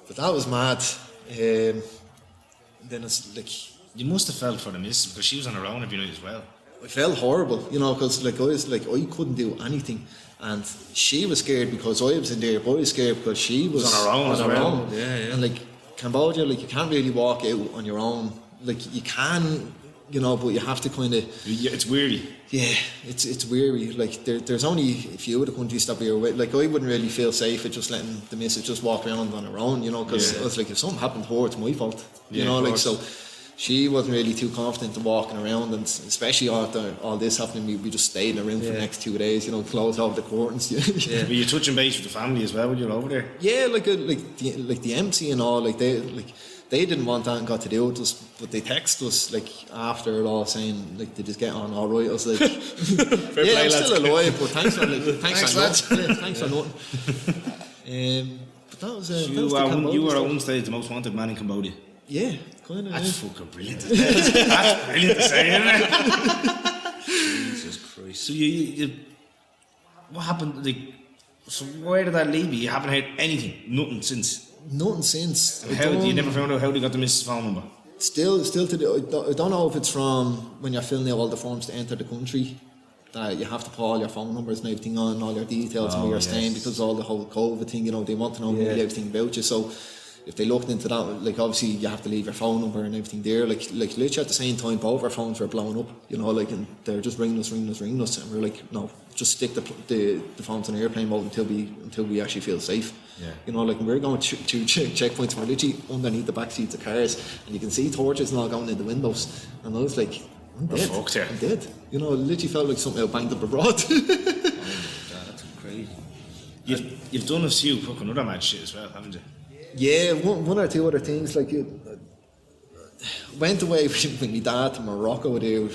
But that was mad. Then it's like, You must have felt for the missus, because she was on her own every night as well. I felt horrible, you know, because like I couldn't do anything, and she was scared because I was in there, but I was scared because she was on her own as well. Yeah. And like Cambodia, like you can't really walk out on your own. Like you can, you know, but you have to kind of. It's weary. Yeah, it's weary. Like there's only a few of the countries that we're with. Like I wouldn't really feel safe with just letting the missus just walk around on her own, you know, because I was like, if something happened to her, it's my fault, you know, like so. She wasn't really too confident in walking around, and especially after all this happening, we just stayed in a room for the next 2 days, you know, closed off the curtains. Were you touching base with the family as well when you were over there? Yeah, like the MC and all, they didn't want that and got to do with us, but they texted us like after it all saying like they just get on all right. I was like, yeah, I'm still alive, but thanks for lads. Thanks for nothing. But that was you were at one stage the most wanted man in Cambodia. Yeah, kind of. That's fucking brilliant. That's brilliant to say, isn't it? Jesus Christ. So you what happened? Like, so where did that leave you? You haven't heard anything, nothing since. Nothing since. How you never found out how they got the missus' phone number? Still I don't know if it's from when you're filling out all the forms to enter the country, that you have to put all your phone numbers and everything on, all your details and where you're staying, because all the whole COVID thing, you know, they want to know really everything about you. So if they looked into that, like obviously you have to leave your phone number and everything there. Like literally at the same time, both our phones were blowing up, you know, like, and they're just ringing us, and we're like, no, just stick the phones on airplane mode until we actually feel safe. Yeah. You know, like we're going to checkpoints, we're literally underneath the back seats of cars, and you can see torches and all going in the windows, and I was like, I'm dead. Fucked here. I'm dead. You know, it literally felt like something I banged up abroad. Oh my God, that's crazy. You've done a few fucking other mad shit as well, haven't you? Yeah, one or two other things. Like, went away with my dad to Morocco there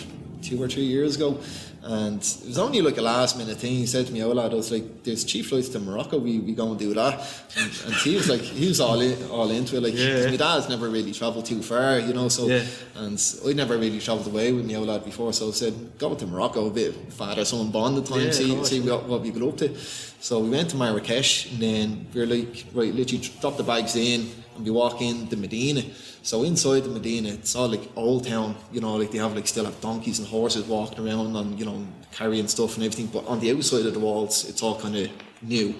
2 or 3 years ago, and it was only like a last minute thing. He said to me, "Oh lad," I was like, "There's cheap flights to Morocco. We go and do that." And he was like, he was all into it. Like, 'cause my dad's never really travelled too far, you know. So, and I'd never really travelled away with my old lad before. So I said, "Go to Morocco, a bit father-son bond at time, see what we got up to." So we went to Marrakesh, and then we were like, right, literally drop the bags in, and we walk in the Medina. So inside the Medina, it's all like old town, you know, like they have like still have donkeys and horses walking around and, you know, carrying stuff and everything. But on the outside of the walls, it's all kind of new.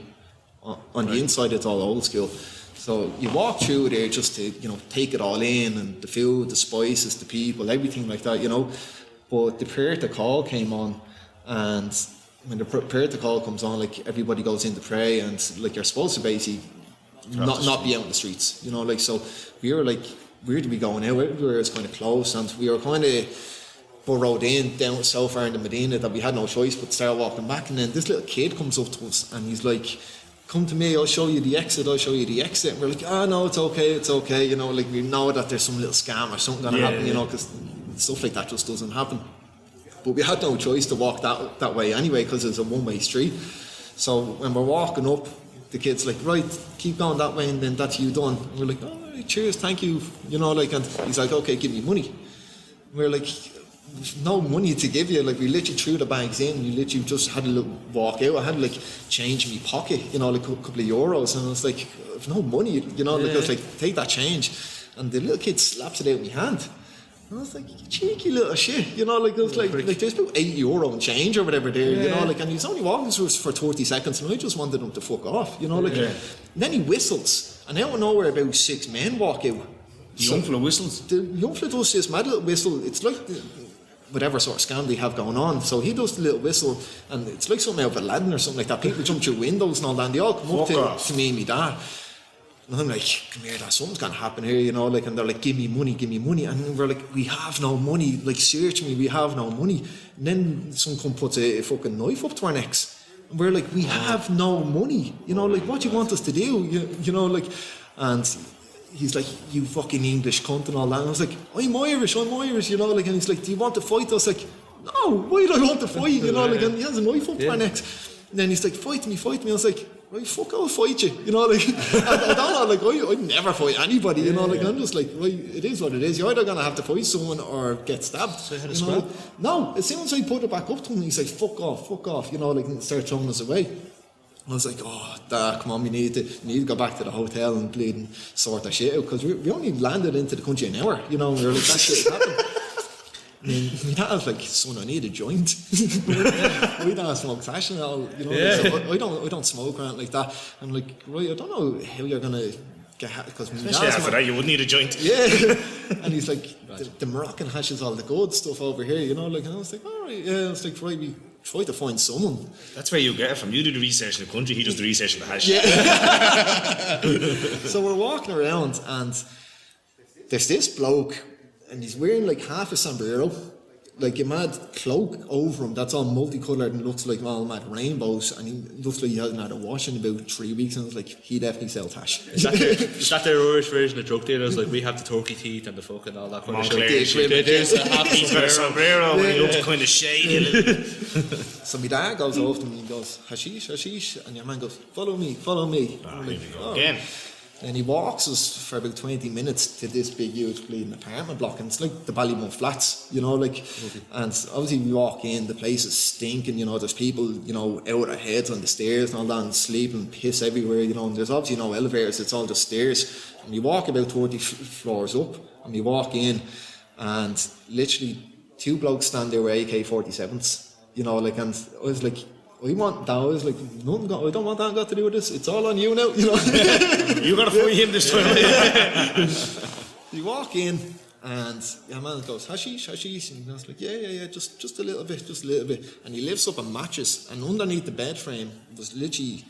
On the inside, it's all old school. So you walk through there just to, you know, take it all in, and the food, the spices, the people, everything like that, you know. But the prayer to call came on, and when the prayer to call comes on, like everybody goes in to pray, and like you're supposed to basically not be out in the streets, you know, like. So we were like, where do we go now? Everywhere is kind of closed, and we were kind of burrowed in down so far in the Medina that we had no choice but to start walking back. And then this little kid comes up to us, and he's like, "Come to me, I'll show you the exit. And we're like, "Oh no, it's okay, you know, like we know that there's some little scam or something gonna happen, you know, because stuff like that just doesn't happen." But we had no choice to walk that way anyway, because it's a one-way street. So when we're walking up, the kid's like, "Right, keep going that way, and then that's you done." And we're like, "Oh, cheers, thank you," you know, like, and he's like, "Okay, give me money." And we're like, no money to give you. Like, we literally threw the bags in. You literally just had to walk out. I had like change in my pocket, you know, like a couple of euros, and I was like, I've no money, you know. Like, I was like, take that change, and the little kid slaps it out in my hand. And I was like, you cheeky little shit, you know. Like, I was like there's about €8 in change or whatever there, you know. Like, and he's only walking through us for 30 seconds, and I just wanted him to fuck off, you know. Like, and then he whistles, and out of nowhere, about 6 men walk out. The young fella whistles. The young fella does this mad little whistle. It's like whatever sort of scam they have going on. So he does the little whistle, and it's like something out of Aladdin or something like that. People jump through windows and all that, and they all come up to me and my dad. And I'm like, come here, Dad, something's going to happen here, you know, like, and they're like, give me money. And we're like, we have no money, like, search me, we have no money. And then someone come puts a fucking knife up to our necks. And we're like, we have no money, you know, like, what do you want us to do? You know, like, and he's like, you fucking English cunt and all that. And I was like, I'm Irish, you know, like, and he's like, do you want to fight? I was like, no, why do I want to fight? You know, like, and he has a knife up to our necks. And then he's like, fight me. I was like, right, fuck, I'll fight you. You know, like, I don't know, like, I never fight anybody, you know, like, I'm just like, right, it is what it is. You're either going to have to fight someone or get stabbed. So you had a scrap? No, as soon as I put it back up to him, he's like, fuck off, you know, like, and start throwing us away. I was like, oh, Dad, come on, we need to go back to the hotel and bleed and sort that shit out, because we only landed into the country an hour, you know, and we were like, that shit happened. And my dad was like, son, I need a joint. We don't smoke hash and all, you know. Yeah. So I don't smoke around like that. I'm like, right, I don't know how you're gonna get because after that you would need a joint. Yeah. And he's like, the Moroccan hash is all the good stuff over here, you know. Like, and I was like, all right, yeah. I was like, right, we try to find someone. That's where you get it from. You do the research in the country, he does the research in the hash. Yeah. So we're walking around, and there's this bloke. And he's wearing like half a sombrero, like a mad cloak over him that's all multicoloured and looks like all mad rainbows, and he looks like he hasn't had a wash in about 3 weeks, and I was like, he definitely sells hash. Is that their Irish version of drug dealers? Like, we have the turkey teeth and the fucking all that kind of shit. There's a half sombrero and he looks kind of shady a little bit. So my dad goes over to me and goes, hashish, and your man goes, follow me. Oh, here we go again. And he walks us for about 20 minutes to this big, huge bleeding apartment block, and it's like the Ballymore Flats, you know, like, and obviously we walk in, the place is stinking, you know, there's people, you know, out their heads on the stairs and all that, and sleeping, piss everywhere, you know, and there's obviously no elevators, it's all just stairs, and we walk about 30 floors up, and we walk in, and literally 2 blokes stand there with AK-47s, you know, like, and I was like, I want that. I was like, I don't want that got to do with this. It's all on you now, you know. You gotta fight him this time. You walk in, and your man goes, hashish, and I was like, yeah, just a little bit, and he lifts up a mattress, and underneath the bed frame was literally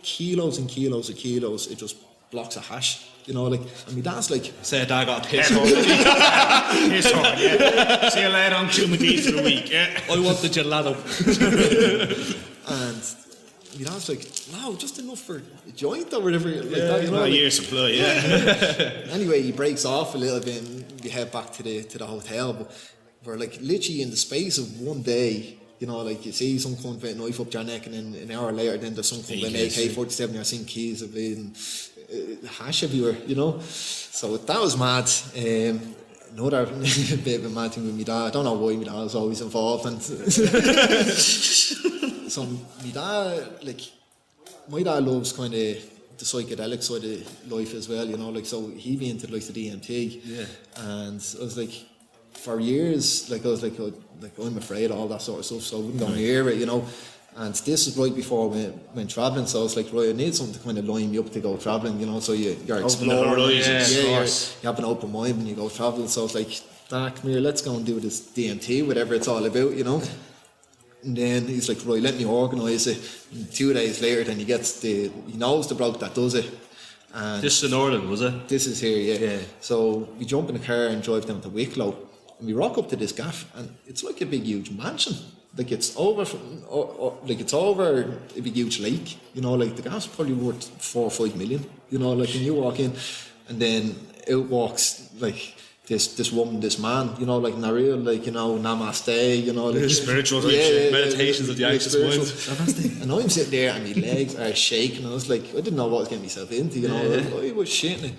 kilos and kilos of kilos. It just blocks of hash, you know, like, and my dad's like, say Dad got a piss hole. Piss hole, yeah. See you later on, chew my teeth for the week, yeah. I want the gelato. And my dad's like, no, just enough for a joint or whatever, like that, you know. A year's supply, yeah. Anyway, he breaks off a little bit, and we head back to the hotel, but we're like literally in the space of one day. You know, like, you see some cunt with a knife up your neck, and then an hour later, then there's some cunt with an AK-47, you're seeing keys of it, and hash everywhere, you know. So that was mad. Another bit of a mad thing with my dad. I don't know why my dad was always involved. And so my dad loves kind of the psychedelic side of life as well, you know. Like, so he'd be into like the DMT. Yeah. And I was like, for years, like, I was like I'm afraid of all that sort of stuff, so I wouldn't go near it, you know. And this is right before we went travelling, so I was like, right, I need something to kind of line me up to go travelling, you know, so you're exploring, you have an open mind when you go travelling, so I was like, Dad, come here, let's go and do this DMT, whatever it's all about, you know. And then he's like, right, let me organise it. And 2 days later, then he knows the bloke that does it. And this is in Ireland, was it? This is here, yeah. So we jump in the car and drive down to Wicklow, and we rock up to this gaff, and it's like a big, huge mansion. Like, it's over a big, huge lake, you know, like, the gaff's probably worth 4 or 5 million, you know, like, and you walk in, and then out walks, like, this woman, this man, you know, like, in a real, like, you know, namaste, you know, like, spiritual meditations of the anxious mind. And I'm sitting there, and my legs are shaking, and I was like, I didn't know what I was getting myself into, you know, I was shitting it.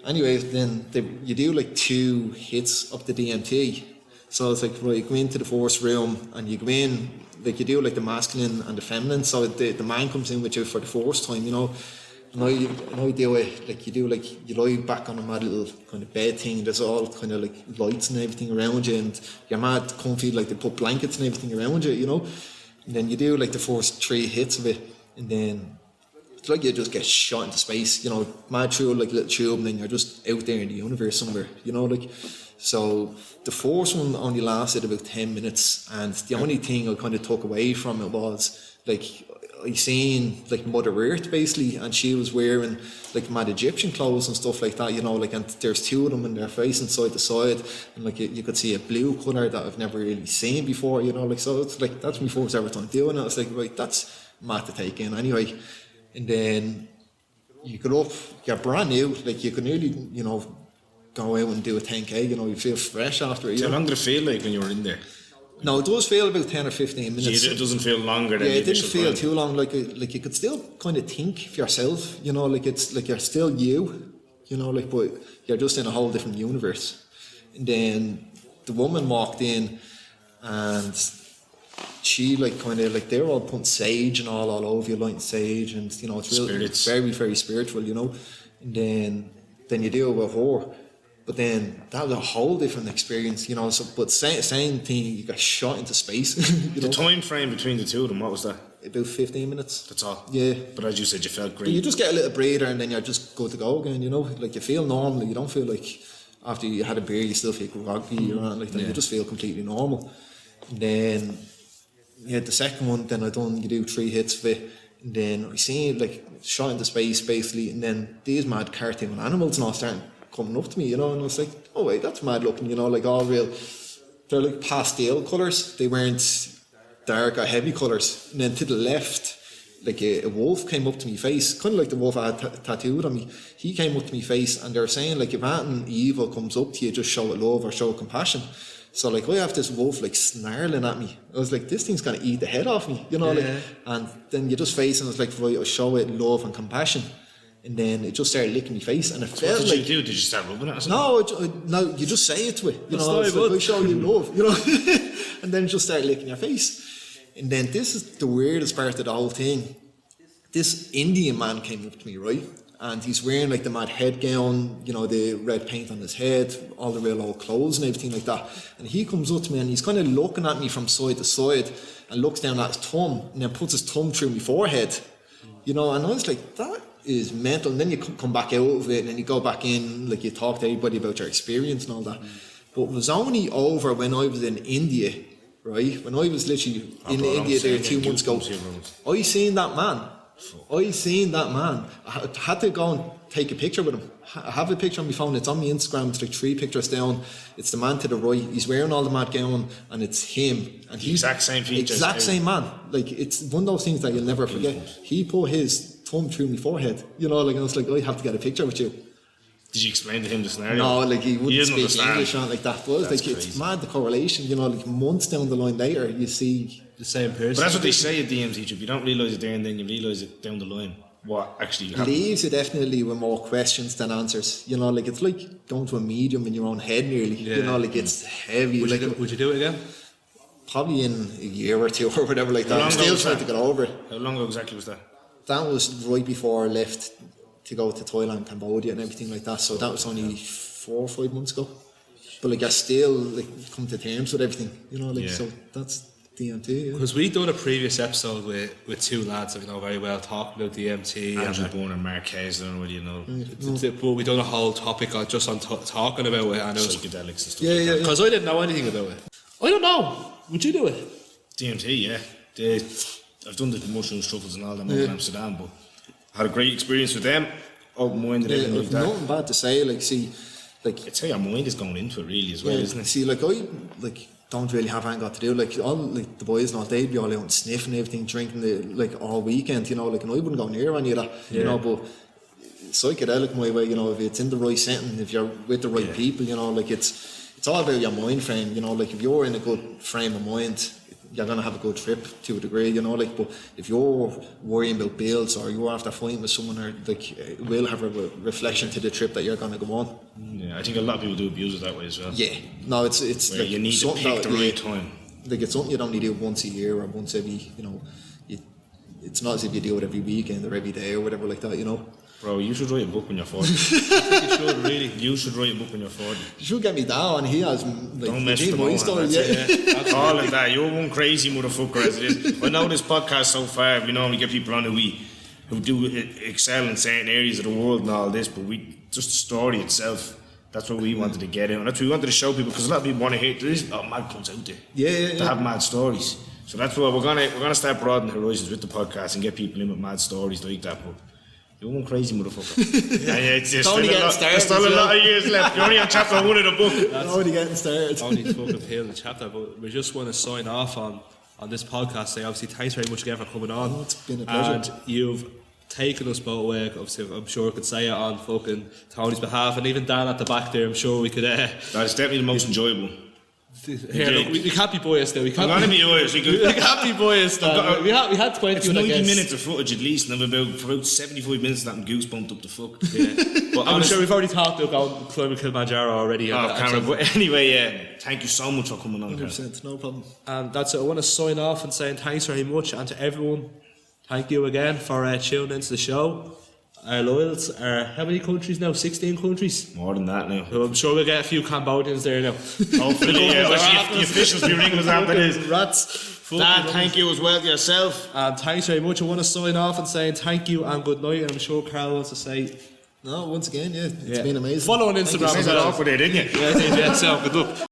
Anyways, then you do like 2 hits of the DMT, So it's like, right, you go into the first room and you go in, like you do like the masculine and the feminine. So the man comes in with you for the first time, you know. And I do it, like you do, like you lie back on a mad little kind of bed thing. There's all kind of like lights and everything around you, and you're mad comfy, like they put blankets and everything around you, you know. And then you do like the first 3 hits of it, and then it's like you just get shot into space, you know, mad through like a little tube, and then you're just out there in the universe somewhere, you know, like. So the first one only lasted about 10 minutes, and the only thing I kind of took away from it was like I seen like Mother Earth basically, and she was wearing like mad Egyptian clothes and stuff like that, you know, like, and there's 2 of them and they're facing side to side, and like you could see a blue colour that I've never really seen before, you know, like, so it's like that's my first ever time doing it. I was like, right, that's mad to take in anyway. And then you go up, you're brand new, like you can nearly, you know, go out and do a 10k, you know, you feel fresh after it. How long did it feel like when you were in there? No, it does feel about 10 or 15 minutes. It doesn't feel longer than it the didn't feel time. too long. Like you could still kind of think of yourself, you know, like it's like you're still you know, like, but you're just in a whole different universe. And then the woman walked in, and she like kind of like they're all putting sage and all over you, lighting sage, and you know, it's really very, very spiritual, you know. And then you do it with her. But then that was a whole different experience, you know. So, but same thing, you got shot into space. You know? The time frame between the 2 of them, what was that? About 15 minutes. That's all? Yeah. But as you said, you felt But great. you just get a little breather and then you're just good to go again, you know. Like you feel normal, you don't feel like after you had a beer you still feel groggy or anything like that. You just feel completely normal. And then, yeah, the second one, then you do 3 hits of it. And then I seen like shot into space basically, and then these mad cartoon animals now starting coming up to me, you know, and I was like, oh wait, that's mad looking, you know, like all real, they're like pastel colours, they weren't dark or heavy colours. And then to the left, like a wolf came up to me face, kind of like the wolf I had tattooed on me. He came up to me face, and they were saying like, if anything evil comes up to you, just show it love or show it compassion. So like I have this wolf like snarling at me. I was like, this thing's gonna eat the head off me, you know, like, and then you just face, and I was like, right, I'll show it love and compassion. And then it just started licking my face, and it felt What like... did you do? Did you start rubbing it or something? No, you just say it to it. You know, it's like, I show you love, you know. And then it just started licking your face. And then this is the weirdest part of the whole thing. This Indian man came up to me, right? And he's wearing like the mad head gown, you know, the red paint on his head, all the real old clothes and everything like that. And he comes up to me and he's kind of looking at me from side to side and looks down at his thumb and then puts his thumb through my forehead. You know, and I was like, that is mental. And then you come back out of it and then you go back in, like you talk to everybody about your experience and all that. But it was only over when I was in India, right? When I was literally in India there 2 months ago, I seen that man. I had to go and take a picture with him. I have a picture on my phone, it's on my Instagram, it's like 3 pictures down. It's the man to the right, he's wearing all the mad gown, and it's him. And he's exact same features. Exact same man. Like, it's one of those things that you'll never forget. He put his thumb through my forehead, you know, like, I was like, I have to get a picture with you. Did you explain to him the scenario? No, like, he wouldn't speak understand. English or like that. But it's like, it's mad, the correlation, you know, like months down the line later, you see The same person. But that's what they say at DMT trip. You don't realise it there and then you realise it down the line. What actually happened. Leaves you definitely with more questions than answers. You know, like, it's like going to a medium in your own head nearly. Yeah. You know, like, it's heavy. Would, like, would you do it again? probably in a year or 2 or whatever like that. I'm still trying to get over it. How long ago exactly was that? That was right before I left to go to Thailand, Cambodia and everything like that. So that was only 4 or 5 months ago. But like, I still like come to terms with everything, you know, like, Yeah. so that's DMT, yeah. Because we done a previous episode with 2 lads that we know very well talking about DMT. Andrew and Bourne and Marquez, I don't know whether you know. but we done a whole topic on just on talking about it, and it was Psychedelics and stuff Yeah, like yeah, that. because I didn't know anything about it. I don't know. Would you do it? DMT, yeah. I've done the mushroom truffles and all them over in Amsterdam, but had a great experience with them. Open-minded, everything like I've that. nothing bad to say, like, see, like, It's how your mind is going into it really as well, isn't it? see, like, I like don't really have anything got to do. Like, all like the boys and all, they'd be all out and sniffing everything, drinking the, like, all weekend, you know, like, and I wouldn't go near any of that, you know. But psychedelic my way, you know, if it's in the right setting, if you're with the right people, you know, like, it's all about your mind frame, you know. Like, if you're in a good frame of mind, you're gonna have a good trip to a degree, you know. Like, but if you're worrying about bills or you're after fighting with someone, or like, it will have a reflection to the trip that you're gonna go on. Yeah, I think a lot of people do abuse it that way as well. Yeah, no, it's Where like you need to something pick that, the right time. Like it's something you'd only do once a year or once every, it's not as if you do it every weekend or every day or whatever like that, Bro, you should write a book when you're 40. You should, really. You should write a book when you're 40. You should get me down. He has like Don't mess with the my Mohan, story, that's yeah. All of that. You're one crazy motherfucker as it is. I know this podcast so far, we normally get people on who do excel in certain areas of the world and all this, but just the story itself, that's what we wanted to get in. And that's what we wanted to show people, because a lot of people want to hear, there's mad cunts out there. Yeah. To have mad stories. So that's why we're gonna start broadening horizons with the podcast and get people in with mad stories like that. But you're one crazy motherfucker. Yeah, it's still only getting there's still a lot of years left. You're only on chapter 1 of the book. That's already getting started. Only fucking pale in the chapter, but we just want to sign off on this podcast. Say obviously thanks very much again for coming on. Oh, it's been a pleasure. And you've taken us both away. Obviously, I'm sure I could say it on fucking Tony's behalf, and even Dan at the back there. I'm sure we could. That's definitely the most enjoyable. Here, look, we can't be biased now. We I'm can't. gonna be honest. We can't be biased. Dan. We had 20. It's 90 minutes of footage at least, and for about 75 minutes of that, I'm goosebumped up the fuck. Yeah. But I'm sure we've already talked about climbing Kilimanjaro already. Cameron, but anyway, thank you so much for coming on. 100%, no problem. And that's it. I want to sign off and saying thanks very much, and to everyone, thank you again for tuning into the show. Our loyals are how many countries now? 16 countries. More than that now. So I'm sure we'll get a few Cambodians there now. Hopefully, yeah. The officials be ringing us after this. Rats. Dad, thank you as well to yourself. And thanks very much. I want to sign off and saying thank you and good night. And I'm sure Carl wants to say. No, once again, it's been amazing. Follow on Instagram You as said well. awkward there, didn't you? Yeah, so good luck.